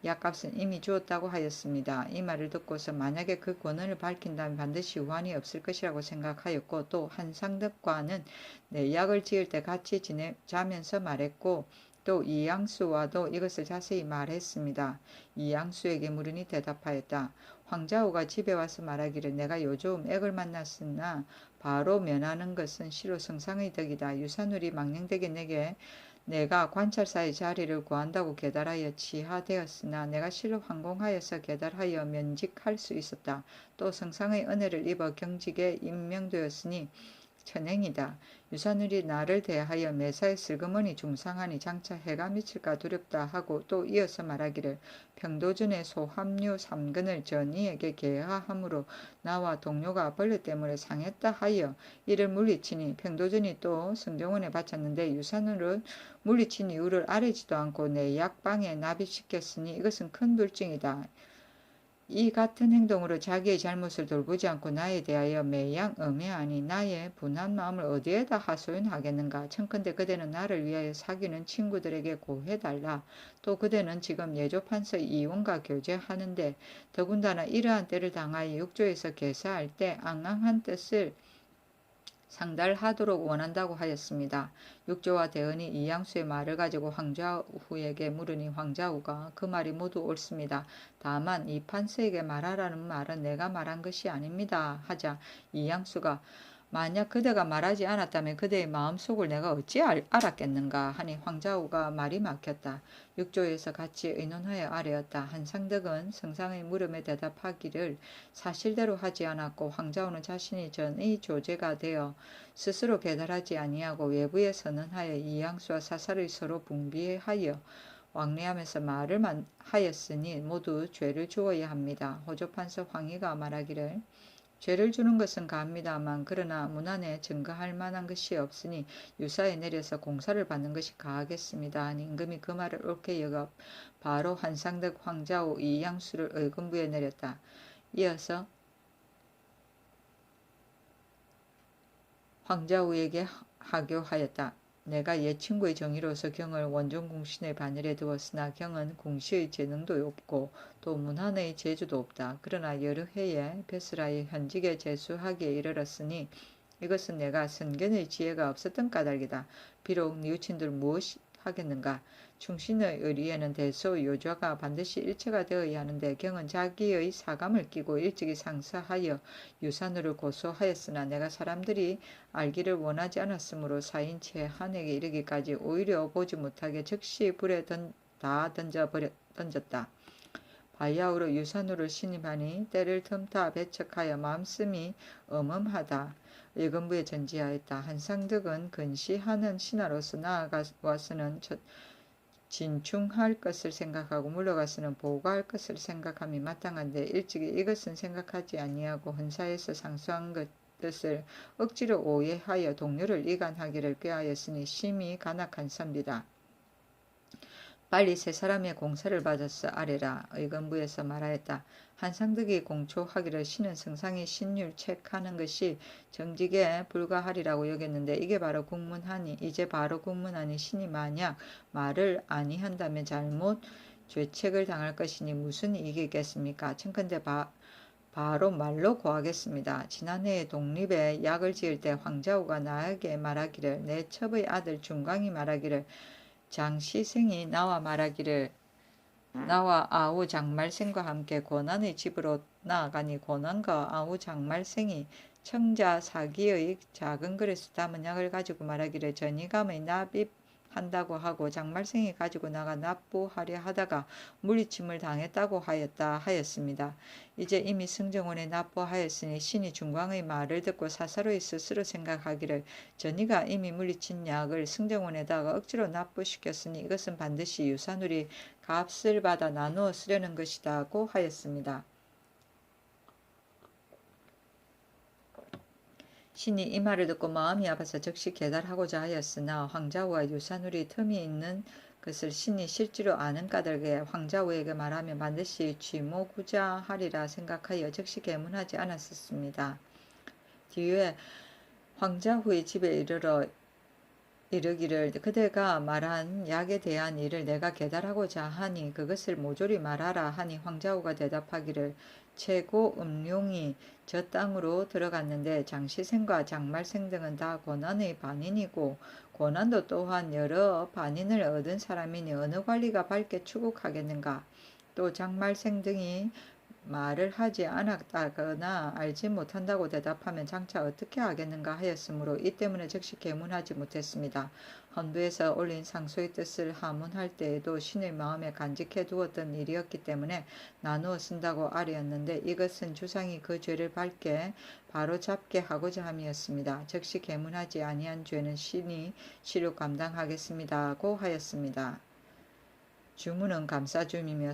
약값은 이미 주었다고 하였습니다. 이 말을 듣고서 만약에 그 권한을 밝힌다면 반드시 후환이 없을 것이라고 생각하였고 또 한상덕과는 내 약을 지을 때 같이 지내자면서 말했고 또 이양수와도 이것을 자세히 말했습니다. 이양수에게 물으니 대답하였다. 황자우가 집에 와서 말하기를 내가 요즘 액을 만났으나 바로 면하는 것은 시로 성상의 덕이다. 유산울이 망령되게 내가 관찰사의 자리를 구한다고 계달하여 치하되었으나 내가 실로 황공하여서 계달하여 면직할 수 있었다. 또 성상의 은혜를 입어 경직에 임명되었으니 천행이다. 유산울이 나를 대하여 매사에 슬그머니 중상하니 장차 해가 미칠까 두렵다 하고 또 이어서 말하기를 평도전의 소합류 3근을 전이에게 계하함으로 나와 동료가 벌레 때문에 상했다 하여 이를 물리치니 평도전이 또 승정원에 바쳤는데 유산울은 물리친 이유를 아뢰지도 않고 내 약방에 납입시켰으니 이것은 큰 불증이다. 이 같은 행동으로 자기의 잘못을 돌보지 않고 나에 대하여 매양 엄해하니 나의 분한 마음을 어디에다 하소연하겠는가. 청컨대 그대는 나를 위하여 사귀는 친구들에게 고해달라. 또 그대는 지금 예조판서 이원과 교제하는데 더군다나 이러한 때를 당하여 육조에서 계사할 때 앙앙한 뜻을 상달하도록 원한다고 하였습니다. 육조와 대언이 이양수의 말을 가지고 황자후에게 물으니 황자후가 그 말이 모두 옳습니다. 다만 이 판서에게 말하라는 말은 내가 말한 것이 아닙니다. 하자 이양수가 만약 그대가 말하지 않았다면 그대의 마음속을 내가 어찌 알았겠는가 하니 황자우가 말이 막혔다. 육조에서 같이 의논하여 아뢰었다. 한상덕은 성상의 물음에 대답하기를 사실대로 하지 않았고 황자우는 자신이 전의 조제가 되어 스스로 계달하지 아니하고 외부에 선언하여 이양수와 사사를 서로 분비하여 왕래하면서 말을 하였으니 모두 죄를 주어야 합니다. 호조판서 황희가 말하기를 죄를 주는 것은 가합니다만 그러나 문안에 증거할 만한 것이 없으니 유사에 내려서 공사를 받는 것이 가하겠습니다. 하니 임금이 그 말을 옳게 여겨 바로 한상덕 황자우 이양수를 의금부에 내렸다. 이어서 황자우에게 하교하였다. 내가 옛 친구의 정의로서 경을 원종궁신의 반열에 두었으나 경은 궁시의 재능도 없고 또 문한의 재주도 없다. 그러나 여러 해에 벼슬하여 현직에 재수하기에 이르렀으니 이것은 내가 선견의 지혜가 없었던 까닭이다. 비록 뉘우친들 무엇이 하겠는가. 충신의 의리에는 대소 요좌가 반드시 일체가 되어야 하는데 경은 자기의 사감을 끼고 일찍이 상서하여 유산으로 고소하였으나 내가 사람들이 알기를 원하지 않았으므로 사인채 한에게 이르기까지 오히려 보지 못하게 즉시 불에 다 던졌다. 바야흐로 유산으로 신임하니 때를 틈타 배척하여 마음씀이 엄음하다. 의금부에 전지하였다. 한상덕은 근시하는 신하로서 나아가서는 진충할 것을 생각하고 물러가서는 보고할 것을 생각함이 마땅한데 일찍이 이것은 생각하지 아니하고 헌사에서 상소한 뜻을 억지로 오해하여 동료를 이간하기를 꾀하였으니 심히 간악한 선비다. 빨리 세 사람의 공사를 받아서 아뢰라. 의금부에서 말하였다. 한상덕이 공초하기를 신은 성상이 신율책하는 것이 정직에 불과하리라고 여겼는데 이제 바로 국문하니 신이 만약 말을 아니한다면 잘못 죄책을 당할 것이니 무슨 이익이겠습니까? 청컨대 바로 말로 고하겠습니다. 지난해 독립에 약을 지을 때 황자우가 나에게 말하기를, 내 첩의 아들 중광이 말하기를, 장시생이 나와 말하기를, 나와 아우 장말생과 함께 고난의 집으로 나아가니 고난과 아우 장말생이 청자 사기의 작은 그릇에 담은 약을 가지고 말하기를, 전이감의 납입한다고 하고 장말생이 가지고 나가 납부하려 하다가 물리침을 당했다고 하였습니다. 이제 이미 승정원에 납부하였으니 신이 중광의 말을 듣고 사사로이 스스로 생각하기를, 전이가 이미 물리친 약을 승정원에다가 억지로 납부시켰으니 이것은 반드시 유산우리 값을 받아 나누어 쓰려는 것이다고 하였습니다. 신이 이 말을 듣고 마음이 아파서 즉시 계달하고자 하였으나 황자우와 유산우리 틈이 있는 것을 신이 실제로 아는 까닭에 황자우에게 말하면 반드시 쥐모구자하리라 생각하여 즉시 계문하지 않았었습니다. 뒤에 황자우의 집에 이르기를, 그대가 말한 약에 대한 일을 내가 계달하고자 하니 그것을 모조리 말하라 하니 황자우가 대답하기를, 최고 음룡이 저 땅으로 들어갔는데 장시생과 장말생 등은 다 고난의 반인이고 고난도 또한 여러 반인을 얻은 사람이니 어느 관리가 밝게 추국하겠는가. 또 장말생 등이 말을 하지 않았다거나 알지 못한다고 대답하면 장차 어떻게 하겠는가 하였으므로 이 때문에 즉시 계문하지 못했습니다. 헌부에서 올린 상소의 뜻을 하문할 때에도 신의 마음에 간직해 두었던 일이었기 때문에 나누어 쓴다고 아뢰었는데 이것은 주상이 그 죄를 밝게 바로잡게 하고자 함이었습니다. 즉시 계문하지 아니한 죄는 신이 시력 감당하겠습니다고 하였습니다. 주문은 감사줌이며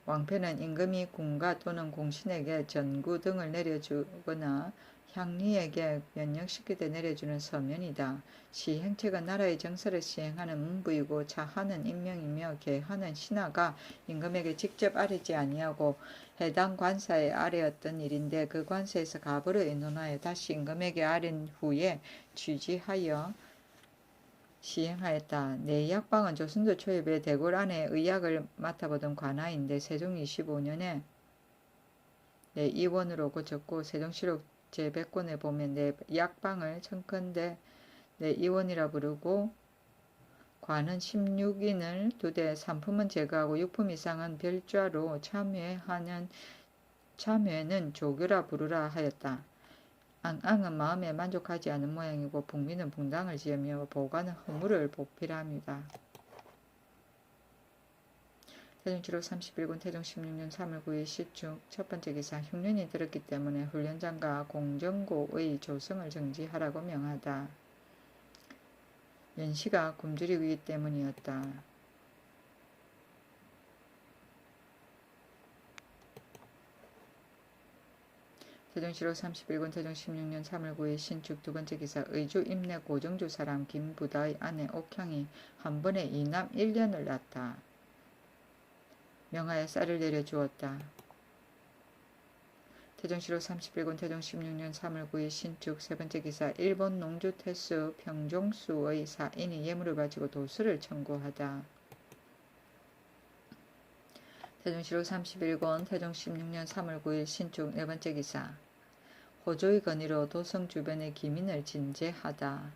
왕패는 임금이 군가 또는 공신에게 전구 등을 내려주거나 향리에게 면역시킬 때 내려주는 서면이다. 시행책은 나라의 정서를 시행하는 문부이고 차하는 임명이며 계하는 신하가 임금에게 직접 아뢰지 아니하고 해당 관사에 아뢰었던 일인데 그 관사에서 갑으로 의논하여 다시 임금에게 아뢰인 후에 취지하여 시행하였다. 내약방은 조선조 초엽에 대궐 안에 의약을 맡아보던 관아인데 세종 25년에 내의원으로 고쳤고 세종실록 제100권에 보면 내약방을 청컨대 내의원이라 부르고 관은 16인을 두되 산품은 제거하고 6품 이상은 별좌로 참여는 조교라 부르라 하였다. 앙앙은 마음에 만족하지 않은 모양이고 북민은 붕당을 지으며 보관은 허물을 보필합니다. 태종치록 31군 태종 16년 3월 9일 시축 첫 번째 기사, 흉년이 들었기 때문에 훈련장과 공정고의 조성을 정지하라고 명하다. 연시가 굶주리기 때문이었다. 태종시록 31군 태종 16년 3월 9일 신축 두 번째 기사, 의주 임내 고정주 사람 김부다의 아내 옥향이 한 번에 이남 1년을 낳았다. 명하여 쌀을 내려주었다. 태종시록 31군 태종 16년 3월 9일 신축 세 번째 기사, 일본 농주 태수 평종수의 사인이 예물을 바치고 도수를 청구하다. 태종시록 31권 태종 16년 3월 9일 신축 네 번째 기사, 호조의 건의로 도성 주변의 기민을 진제하다.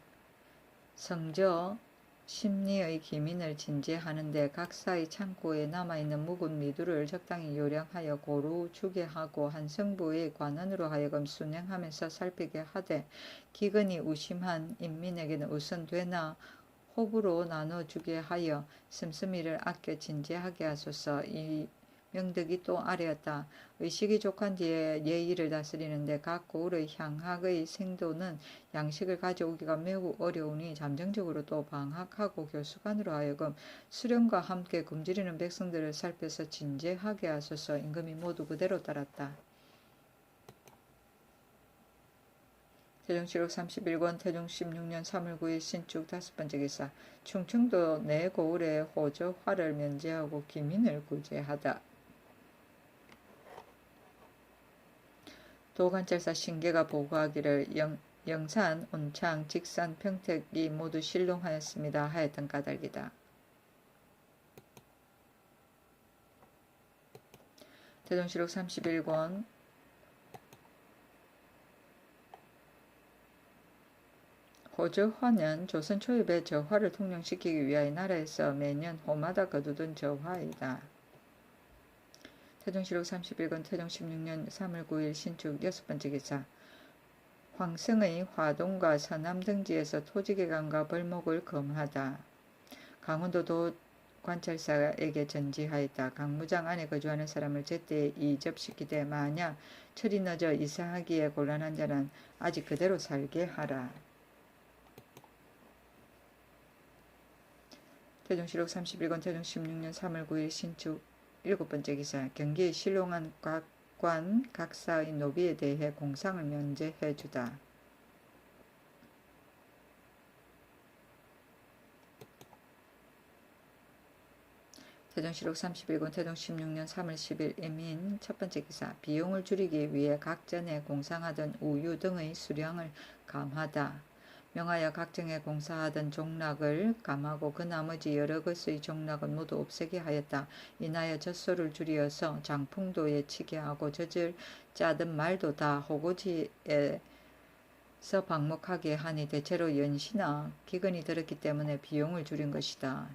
성저 심리의 기민을 진제하는데 각사의 창고에 남아있는 묵은 미두를 적당히 요량하여 고루 주게 하고 한성부의 관원으로 하여금 순행하면서 살피게 하되 기근이 우심한 인민에게는 우선 되나 호불로 나눠주게 하여 씀씀이를 아껴 진제하게 하소서. 이 명덕이 또 아뢰었다. 의식이 족한 뒤에 예의를 다스리는데 각 고을의 향학의 생도는 양식을 가져오기가 매우 어려우니 잠정적으로 또 방학하고 교수관으로 하여금 수령과 함께 굶주리는 백성들을 살펴서 진제하게 하소서. 임금이 모두 그대로 따랐다. 태종시록 31권 태종 16년 3월 9일 신축 다섯 번째 기사, 충청도 내 고을의 호저화를 면제하고 기민을 구제하다. 도관찰사 신계가 보고하기를 영산, 온창, 직산, 평택이 모두 실롱하였습니다 하였던 까닭이다. 태종실록 31권 호저화는 조선 초입의 저화를 통용시키기 위하여 나라에서 매년 호마다 거두던 저화이다. 태종실록 31권 태종 16년 3월 9일 신축 6번째 기사. 황승의 화동과 서남 등지에서 토지개간과 벌목을 검하다. 강원도도 관찰사에게 전지하였다. 강무장 안에 거주하는 사람을 제때 이접시키되 만약 철이 늦어 이사하기에 곤란한 자는 아직 그대로 살게 하라. 태종실록 31권 태종 16년 3월 9일 신축 7번째 기사. 경기의 신롱한 각관 각사의 노비에 대해 공상을 면제해 주다. 태종실록 31권 태종 16년 3월 10일 임인 첫번째 기사. 비용을 줄이기 위해 각전에 공상하던 우유 등의 수량을 감하다. 명하여 각정에 공사하던 종락을 감하고 그 나머지 여러 것의 종락은 모두 없애게 하였다. 이나여 젖소를 줄이어서 장풍도에 치게 하고 젖을 짜든 말도 다 호고지에서 방목하게 하니 대체로 연시나 기근이 들었기 때문에 비용을 줄인 것이다.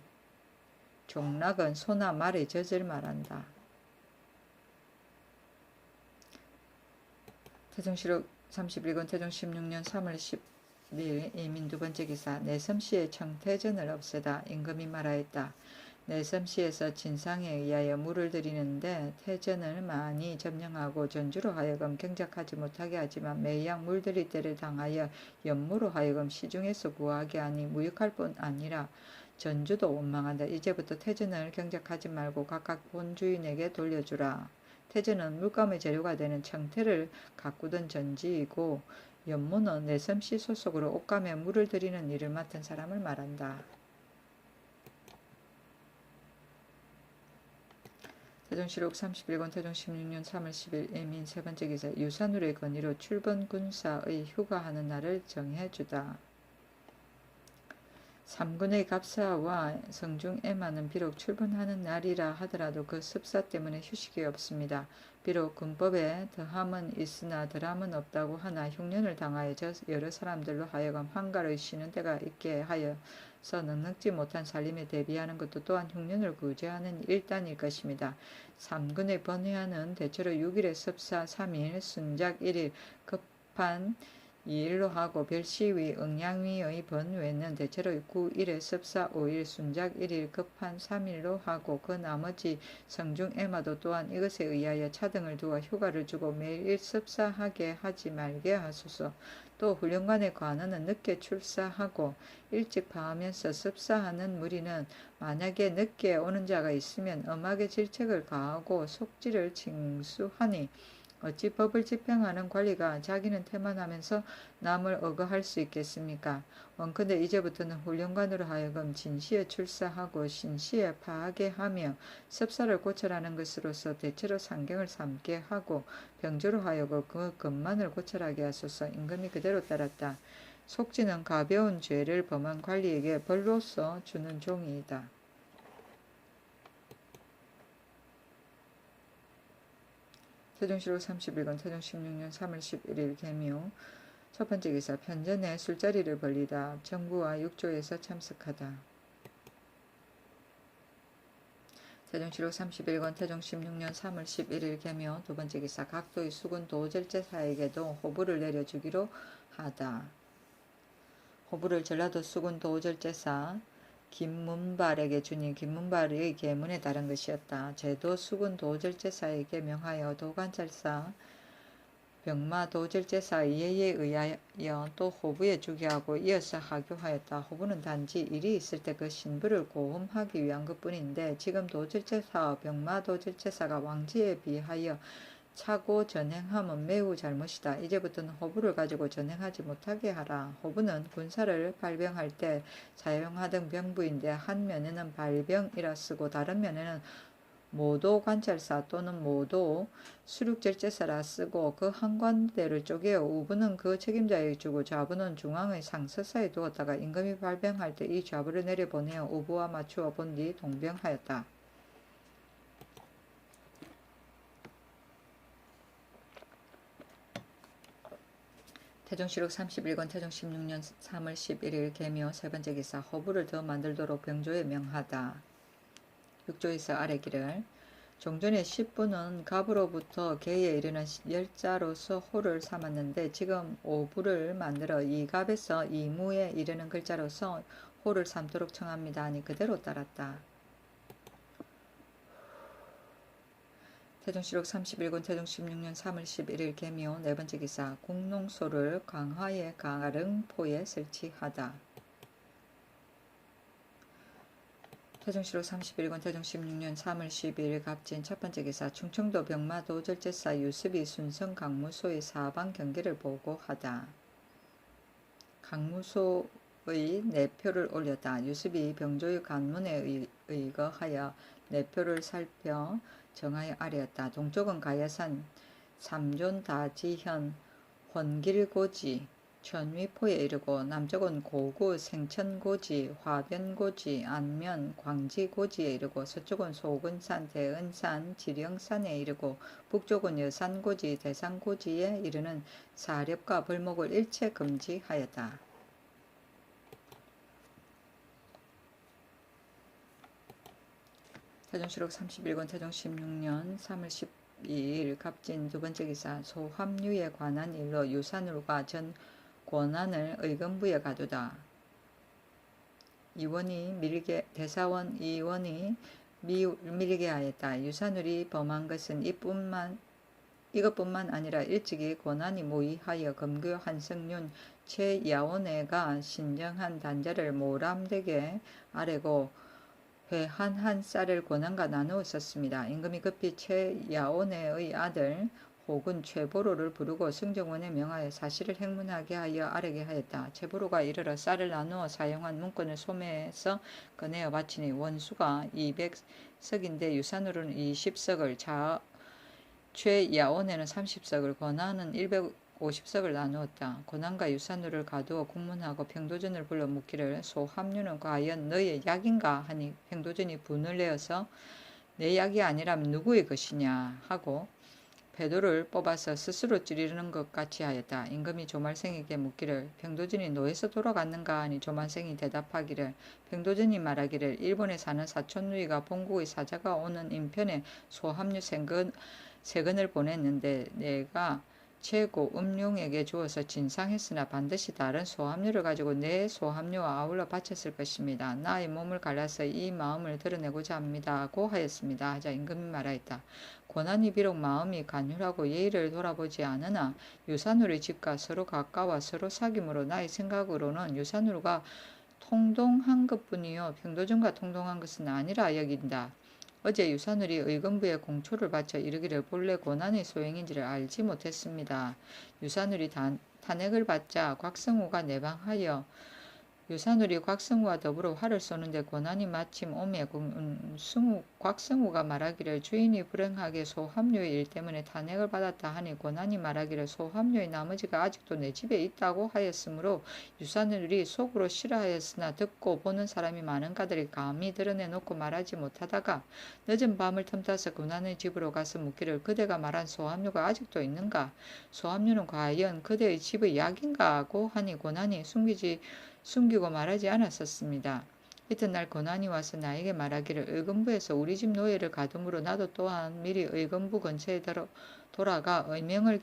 종락은 소나 말의 젖을 말한다. 태종실록 31권 태종 16년 3월 10일 이민 두번째 기사. 내섬시의 청태전을 없애다. 임금이 말하였다. 내섬시에서 진상에 의하여 물을 들이는데 태전을 많이 점령하고 전주로 하여금 경작하지 못하게 하지만 매양 물들일 때를 당하여 연무로 하여금 시중에서 구하게 하니 무익할 뿐 아니라 전주도 원망한다. 이제부터 태전을 경작하지 말고 각각 본주인에게 돌려주라. 태전은 물감의 재료가 되는 청태를 가꾸던 전지이고 연무는 내섬시 소속으로 옷감에 물을 들이는 일을 맡은 사람을 말한다. 태종실록 31권 태종 16년 3월 10일 임인 세번째 기사. 유산울의 건의로 출번 군사의 휴가하는 날을 정해주다. 삼군의 갑사와 성중 에마는 비록 출근하는 날이라 하더라도 그 습사 때문에 휴식이 없습니다. 비록 군법에 더함은 있으나 덜함은 없다고 하나 흉년을 당하여 여러 사람들로 하여금 한가를 쉬는 때가 있게 하여서 넉넉지 못한 살림에 대비하는 것도 또한 흉년을 구제하는 일단일 것입니다. 삼군의 번회하는 대체로 6일의 습사 3일, 순작 1일, 급한 2일로 하고 별시위, 응양위의 번외는 대체로 9일에 습사 5일, 순작 1일, 급한 3일로 하고 그 나머지 성중 에마도 또한 이것에 의하여 차등을 두어 휴가를 주고 매일 습사하게 하지 말게 하소서. 또 훈련관의 관원은 늦게 출사하고 일찍 파하면서 습사하는 무리는 만약에 늦게 오는 자가 있으면 엄하게 질책을 가하고 속지를 징수하니 어찌 법을 집행하는 관리가 자기는 태만하면서 남을 억어할 수 있겠습니까? 원컨대 이제부터는 훈련관으로 하여금 진시에 출사하고 신시에 파하게 하며 습사를 고찰하는 것으로서 대체로 상경을 삼게 하고 병조로 하여금 그 것만을 고찰하게 하소서. 임금이 그대로 따랐다. 속지는 가벼운 죄를 범한 관리에게 벌로서 주는 종이다. 태종실록 31권 태종 16년 3월 11일 개묘 첫번째 기사. 편전에 술자리를 벌리다. 정부와 육조에서 참석하다. 태종실록 31권 태종 16년 3월 11일 개묘 두번째 기사. 각도의 수군 도절제사에게도 호부를 내려주기로 하다. 호부를 전라도 수군 도절제사 김문발에게 주니 김문발의 계문에 따른 것이었다. 제도 수군 도절제사에게 명하여 도관찰사 병마 도절제사의 예에 의하여 또 호부에 주게 하고 이어서 하교하였다. 호부는 단지 일이 있을 때 그 신부를 고음하기 위한 것뿐인데 지금 도절제사와 병마 도절제사가 왕지에 비하여 차고 전행함은 매우 잘못이다. 이제부터는 호부를 가지고 전행하지 못하게 하라. 호부는 군사를 발병할 때 사용하던 병부인데 한 면에는 발병이라 쓰고 다른 면에는 모도 관찰사 또는 모도 수륙절제사라 쓰고 그 한관대를 쪼개어 우부는 그 책임자에게 주고 좌부는 중앙의 상서사에 두었다가 임금이 발병할 때 이 좌부를 내려보내어 우부와 맞추어 본 뒤 동병하였다. 태종시록 31권 태종 16년 3월 11일 계묘 세 번째 기사 허부를 더 만들도록 병조에 명하다. 6조에서 아래 길을 종전에 10부는 갑으로부터 개에 이르는 10자로서 호를 삼았는데 지금 5부를 만들어 이 갑에서 이 무에 이르는 글자로서 호를 삼도록 청합니다 하니 그대로 따랐다. 태종시록 31권 태종 16년 3월 11일 계묘 네 번째 기사 공농소를 강화의 가릉포에 설치하다. 태종시록 31권 태종 16년 3월 12일 갑진 첫 번째 기사 충청도 병마도 절제사 유습이 순성 강무소의 사방 경계를 보고하다. 강무소의 내표를 올렸다. 유습이 병조의 관문에 의거하여 내표를 살펴 정하여 아뢰었다. 동쪽은 가야산 삼존다지현 혼길고지 천위포에 이르고 남쪽은 고구 생천고지 화변고지 안면 광지고지에 이르고 서쪽은 소근산 대은산 지령산에 이르고 북쪽은 여산고지 대산고지에 이르는 사렵과 벌목을 일체 금지하였다. 태종시록 31권 태종 16년 3월 12일 갑진 두 번째 기사 소합류에 관한 일로 유산울과 전 권한을 의금부에 가두다. 대사원 이원이 밀게 하였다. 유산울이 범한 것은 이것뿐만 아니라 일찍이 권한이 모의하여 검교 한성륜 최야원회가 신정한 단자를 모람되게 아래고 회 한 쌀을 권한과 나누었었습니다. 임금이 급히 최야원회의 아들 혹은 최보로를 부르고 승정원에 명하여 사실을 행문하게 하여 아뢰게 하였다. 최보로가 이르러 쌀을 나누어 사용한 문건을 소매에서 꺼내어 바치니 원수가 200석인데 유산으로는 20석을 최야원에는 30석을 권한은 150석을 나누었다. 권한과 유산우를 가두어 국문하고 평도전을 불러 묻기를 소합류는 과연 너의 약인가 하니 평도전이 분을 내어서 내 약이 아니라면 누구의 것이냐 하고 배도를 뽑아서 스스로 찌르는 것 같이 하였다. 임금이 조말생에게 묻기를 병도전이 노에서 돌아갔는가 하니 조말생이 대답하기를 병도전이 말하기를 일본에 사는 사촌 누이가 본국의 사자가 오는 인편에 소합류 세근을 보냈는데 내가 최고 음룡에게 주어서 진상했으나 반드시 다른 소합류를 가지고 내 소합류와 아울러 바쳤을 것입니다. 나의 몸을 갈라서 이 마음을 드러내고자 합니다. 고 하였습니다. 하자 임금이 말하였다. 권한이 비록 마음이 간율하고 예의를 돌아보지 않으나 유산울의 집과 서로 가까워 서로 사귐으로 나의 생각으로는 유산울과 통동한 것뿐이요 평도전과 통동한 것은 아니라 여긴다. 어제 유산울이 의금부에 공초를 바쳐 이르기를 본래 권한의 소행인지를 알지 못했습니다. 유산울이 탄핵을 받자 곽성우가 내방하여 유산울이 곽성우와 더불어 활을 쏘는데 권한이 마침 오매 곽성우가 말하기를 주인이 불행하게 소합류의 일 때문에 탄핵을 받았다 하니 권한이 말하기를 소합류의 나머지가 아직도 내 집에 있다고 하였으므로 유산울이 속으로 싫어하였으나 듣고 보는 사람이 많은가들이 감히 드러내놓고 말하지 못하다가 늦은 밤을 틈타서 권한의 집으로 가서 묻기를 그대가 말한 소합류가 아직도 있는가? 소합류는 과연 그대의 집의 약인가? 하고 하니 권한이 숨기고 말하지 않았었습니다. 이튿날 권한이 와서 나에게 말하기를 의금부에서 우리 집 노예를 가둠으로 나도 또한 미리 의금부 근처에 돌아가 의명을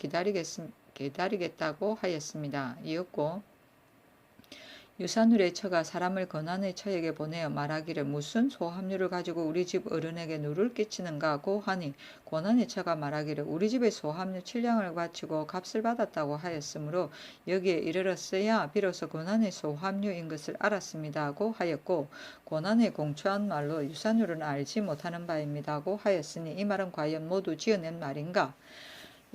기다리겠다고 하였습니다. 이었고 유산울의 처가 사람을 권한의 처에게 보내어 말하기를 무슨 소합류를 가지고 우리 집 어른에게 누를 끼치는가고 하니 권한의 처가 말하기를 우리 집의 소합류 7량을 바치고 값을 받았다고 하였으므로 여기에 이르렀어야 비로소 권한의 소합류인 것을 알았습니다고 하였고 권한의 공초한 말로 유산울은 알지 못하는 바입니다고 하였으니 이 말은 과연 모두 지어낸 말인가?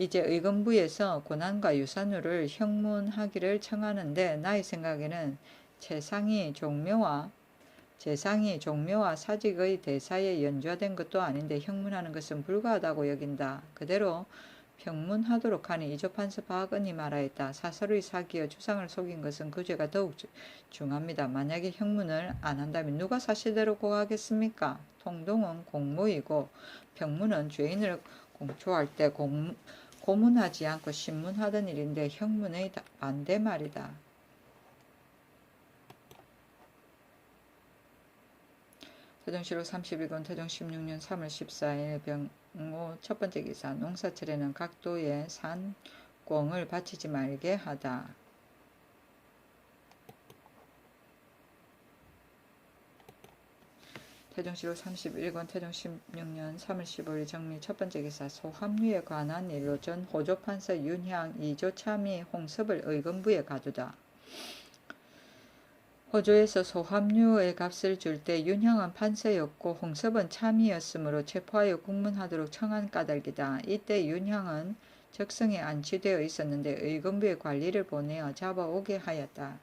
이제 의금부에서 권한과 유산울을 형문하기를 청하는데 나의 생각에는 재상이 종묘와 사직의 대사에 연좌된 것도 아닌데 형문하는 것은 불가하다고 여긴다. 그대로 평문하도록 하니 이조판서 박은이 말하였다. 사설의 사기여 주상을 속인 것은 그 죄가 더욱 중합니다. 만약에 형문을 안 한다면 누가 사실대로 고하겠습니까? 통동은 공모이고 평문은 죄인을 공초할 때 고문하지 않고 신문하던 일인데 형문의 반대 말이다. 태종실록 31권 태종 16년 3월 14일 병호 첫 번째 기사 농사철에는 각도의 산공을 바치지 말게 하다. 태종실록 31권 태종 16년 3월 15일 정미 첫 번째 기사 소합류에 관한 일로 전 호조판서 윤향 이조참이 홍섭을 의금부에 가두다. 호조에서 소합류의 값을 줄 때 윤향은 판서였고 홍섭은 참의였으므로 체포하여 국문하도록 청한 까닭이다. 이때 윤향은 적성에 안치되어 있었는데 의금부에 관리를 보내어 잡아오게 하였다.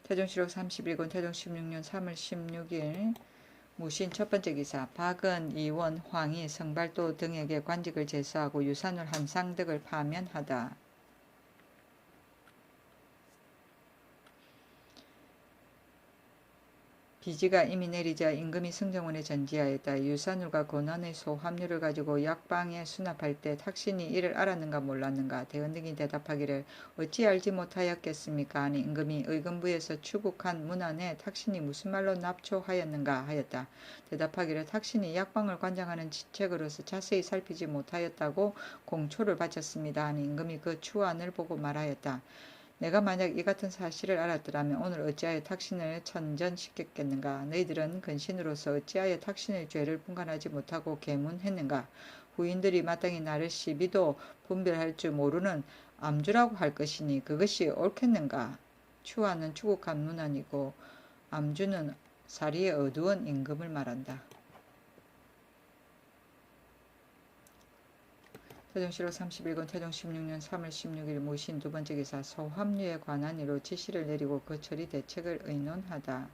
태종실록 31권 태종 16년 3월 16일 무신 첫 번째 기사 박은, 이원, 황희, 성발도 등에게 관직을 제수하고 유산을 한 쌍덕을 파면하다. 비지가 이미 내리자 임금이 승정원에 전지하였다. 유산울과 고난의 소합류를 가지고 약방에 수납할 때 탁신이 이를 알았는가 몰랐는가. 대헌등이 대답하기를 어찌 알지 못하였겠습니까 하니 임금이 의금부에서 추국한 문안에 탁신이 무슨 말로 납초하였는가 하였다. 대답하기를 탁신이 약방을 관장하는 직책으로서 자세히 살피지 못하였다고 공초를 바쳤습니다 하니 임금이 그 추안을 보고 말하였다. 내가 만약 이 같은 사실을 알았더라면 오늘 어찌하여 탁신을 천전시켰겠는가. 너희들은 근신으로서 어찌하여 탁신의 죄를 분간하지 못하고 계문했는가. 후인들이 마땅히 나를 시비도 분별할 줄 모르는 암주라고 할 것이니 그것이 옳겠는가. 추하는 추국한 문안이고 암주는 사리의 어두운 임금을 말한다. 태종실록 31권 태종 16년 3월 16일 모신 두 번째 기사 소합류에 관한 일로 지시를 내리고 그 처리 대책을 의논하다.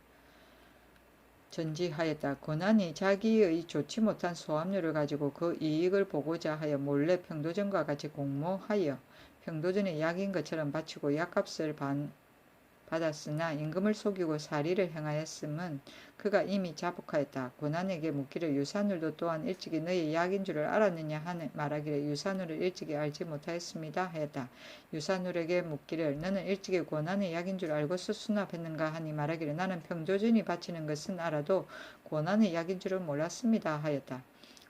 전지하였다. 고난이 자기의 좋지 못한 소합류를 가지고 그 이익을 보고자 하여 몰래 평도전과 같이 공모하여 평도전의 약인 것처럼 바치고 약값을 받았으나 임금을 속이고 사리를 행하였음은 그가 이미 자복하였다. 고난에게 묻기를 유산울도 또한 일찍이 너의 약인 줄을 알았느냐 하는 말하기를 유산울을 일찍이 알지 못하였습니다 하였다. 유산울에게 묻기를 너는 일찍이 고난의 약인 줄 알고서 수납했는가 하니 말하기를 나는 평조전이 바치는 것은 알아도 고난의 약인 줄은 몰랐습니다 하였다.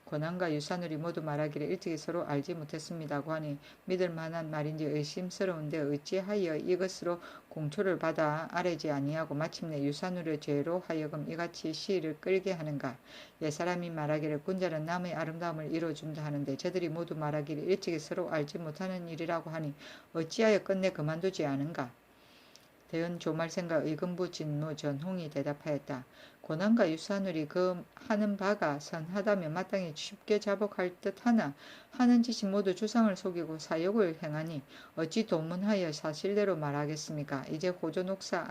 고난과 유산울이 모두 말하기를 일찍이 서로 알지 못했습니다고 하니 믿을 만한 말인지 의심스러운데 어찌하여 이것으로 공초를 받아 아뢰지 아니하고 마침내 유산울의 죄로 하여금 이같이 시일을 끌게 하는가. 옛사람이 말하기를 군자는 남의 아름다움을 이루어준다 하는데 저들이 모두 말하기를 일찍이 서로 알지 못하는 일이라고 하니 어찌하여 끝내 그만두지 않은가. 대은 조말생과 의금부 진무 전홍이 대답하였다. 고난과 유산울이 그 하는 바가 선하다면 마땅히 쉽게 자복할 듯하나 하는 짓이 모두 주상을 속이고 사욕을 행하니 어찌 도문하여 사실대로 말하겠습니까? 이제 호조녹사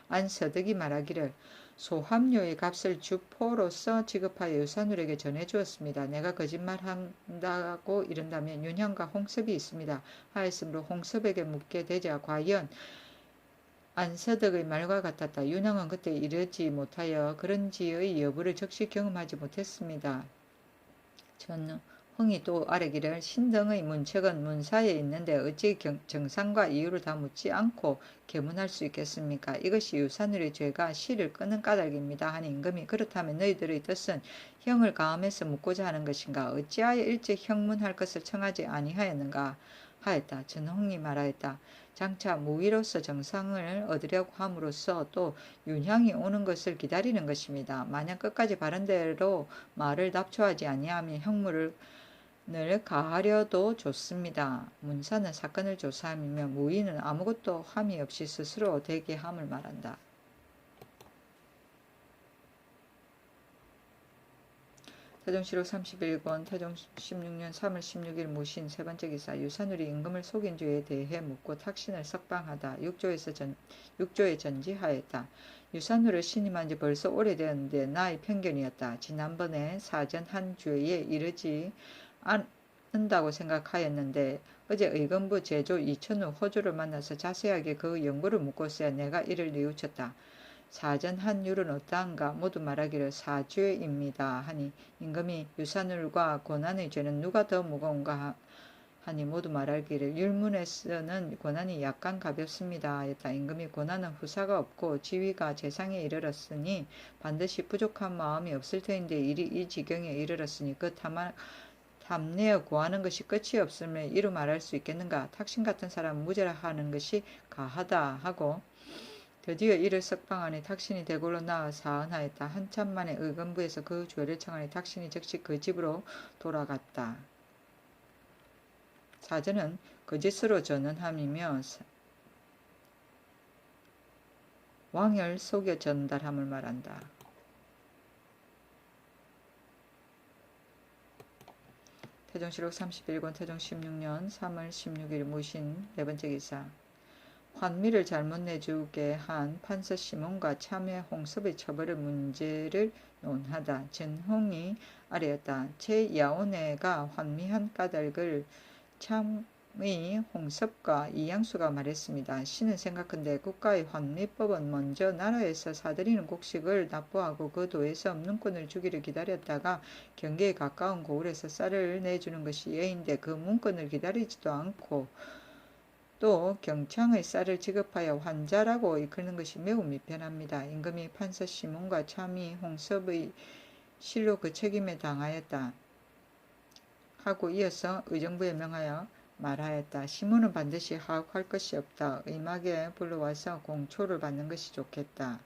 안서득이 말하기를 소합류의 값을 주포로서 지급하여 유산울에게 전해주었습니다. 내가 거짓말한다고 이른다면 윤향과 홍섭이 있습니다. 하였으므로 홍섭에게 묻게 되자 과연 안서덕의 말과 같았다. 윤향은 그때 이르지 못하여 그런지의 여부를 적시 경험하지 못했습니다. 전흥이 또 아뢰기를 신등의 문책은 문사에 있는데 어찌 정상과 이유를 다 묻지 않고 계문할 수 있겠습니까? 이것이 유산울의 죄가 실을 끄는 까닭입니다. 하니 임금이 그렇다면 너희들의 뜻은 형을 가함해서 묻고자 하는 것인가? 어찌하여 일찍 형문할 것을 청하지 아니하였는가? 하였다. 전홍이 말하였다. 장차 무위로서 정상을 얻으려고 함으로써 또 윤향이 오는 것을 기다리는 것입니다. 만약 끝까지 바른대로 말을 납조하지 아니하면 형무를 가하려도 좋습니다. 문사는 사건을 조사함이며 무위는 아무것도 함이 없이 스스로 되게 함을 말한다. 태종실록 31권 태종 16년 3월 16일 무신 세 번째 기사 유산울이 임금을 속인 죄에 대해 묻고 탁신을 석방하다. 6조에 전지하였다. 유산울을 신임한 지 벌써 오래되었는데 나의 편견이었다. 지난번에 사전 한 죄에 이르지 않는다고 생각하였는데 어제 의금부 제조 이천우 호조를 만나서 자세하게 그 연구를 묻고서야 내가 이를 뉘우쳤다. 사전 환율은 어떠한가 모두 말하기를 사죄입니다 하니 임금이 유사눌과 고난의 죄는 누가 더 무거운가 하니 모두 말하기를 율문에서는 고난이 약간 가볍습니다 하였다. 임금이 고난은 후사가 없고 지위가 재상에 이르렀으니 반드시 부족한 마음이 없을 터인데 일이 이 지경에 이르렀으니 그 탐내어 구하는 것이 끝이 없음을 이루 말할 수 있겠는가. 탁신 같은 사람 무죄하는 것이 가하다 하고 드디어 이를 석방하니 탁신이 대궐로 나아 사언하였다. 한참 만에 의금부에서 그 죄를 청하니 탁신이 즉시 그 집으로 돌아갔다. 사전은 거짓으로 전언함이며 왕을 속여 전달함을 말한다. 태종실록 31권 태종 16년 3월 16일 무신 네 번째 기사. 환미를 잘못 내주게 한 판서 시몬과 참외 홍섭의 처벌의 문제를 논하다. 전홍이 아뢰었다. 제 야온애가 환미한 까닭을 참의 홍섭과 이양수가 말했습니다. 신은 생각한데 국가의 환미법은 먼저 나라에서 사들이는 곡식을 납부하고 그 도에서 문권을 주기를 기다렸다가 경계에 가까운 고을에서 쌀을 내주는 것이 예인데 그 문권을 기다리지도 않고 또 경창의 쌀을 지급하여 환자라고 이끄는 것이 매우 미편합니다. 임금이 판서 시몬과 참의 홍섭의 실로 그 책임에 당하였다. 하고 이어서 의정부에 명하여 말하였다. 시몬은 반드시 하옥할 것이 없다. 의막에 불러와서 공초를 받는 것이 좋겠다.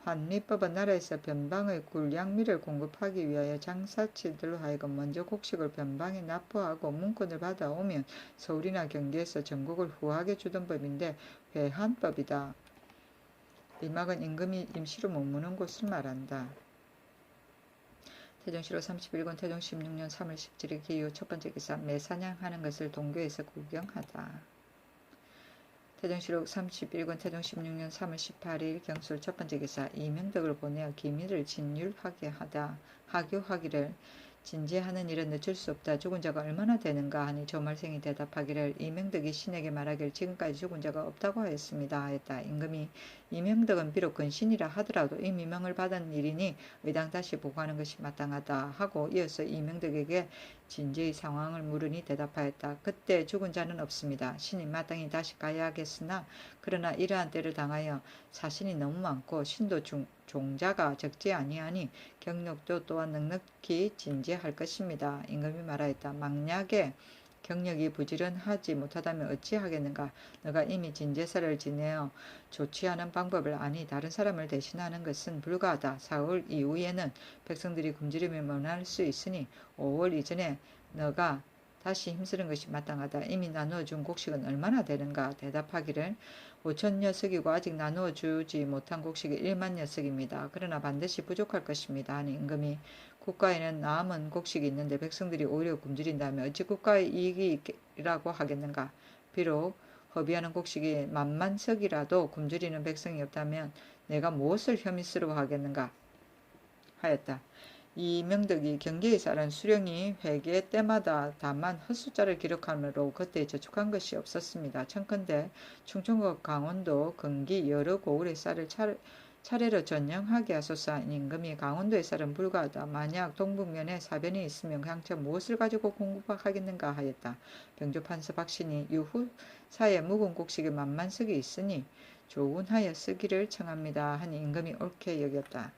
환미법은 나라에서 변방의 굴양미를 공급하기 위하여 장사치들로 하여금 먼저 곡식을 변방에 납부하고 문권을 받아오면 서울이나 경기에서 전국을 후하게 주던 법인데 회한법이다. 의막은 임금이 임시로 머무는 곳을 말한다. 태종실록 31권 태종 16년 3월 17일 기후 첫 번째 기사. 매사냥하는 것을 동교에서 구경하다. 태종실록 31권 태종 16년 3월 18일 경술 첫 번째 기사. 이명덕을 보내어 기밀을 진율하게 하다. 하교하기를 진지하는 일은 늦출 수 없다. 죽은 자가 얼마나 되는가 하니 조말생이 대답하기를 이명덕이 신에게 말하길 지금까지 죽은 자가 없다고 하였습니다 하였다. 임금이 이명덕은 비록 근신이라 하더라도 이 미명을 받은 일이니 의당 다시 보고하는 것이 마땅하다 하고 이어서 이명덕에게 진지의 상황을 물으니 대답하였다. 그때 죽은 자는 없습니다. 신이 마땅히 다시 가야 하겠으나 그러나 이러한 때를 당하여 사신이 너무 많고 신도 종자가 적지 아니하니 경력도 또한 넉넉히 진지할 것입니다. 임금이 말하였다. 만약에 경력이 부지런하지 못하다면 어찌하겠는가. 너가 이미 진제사를 지내어 조치하는 방법을 아니 다른 사람을 대신하는 것은 불가하다. 4월 이후에는 백성들이 굶주림을 면할 수 있으니 5월 이전에 너가 다시 힘쓰는 것이 마땅하다. 이미 나누어준 곡식은 얼마나 되는가. 대답하기를 5천 녀석이고 아직 나누어주지 못한 곡식이 1만 녀석입니다. 그러나 반드시 부족할 것입니다. 하니 임금이 국가에는 남은 곡식이 있는데 백성들이 오히려 굶주린다면 어찌 국가의 이익이라고 하겠는가. 비록 허비하는 곡식이 만만석이라도 굶주리는 백성이 없다면 내가 무엇을 혐의스러워 하겠는가 하였다. 이명덕이 경계에 살은 수령이 회계 때마다 다만 헛숫자를 기록하므로 그때 저축한 것이 없었습니다. 청컨대 충청과 강원도 근기 여러 고을의 쌀을 차례로 전령하게 하소서. 임금이 강원도의 쌀은 불가하다. 만약 동북면에 사변이 있으면 향처 무엇을 가지고 공급하겠는가 하였다. 병조판서 박신이 유후 사에 묵은 곡식이 만만석이 있으니 조운하여 쓰기를 청합니다 하니 임금이 옳게 여겼다.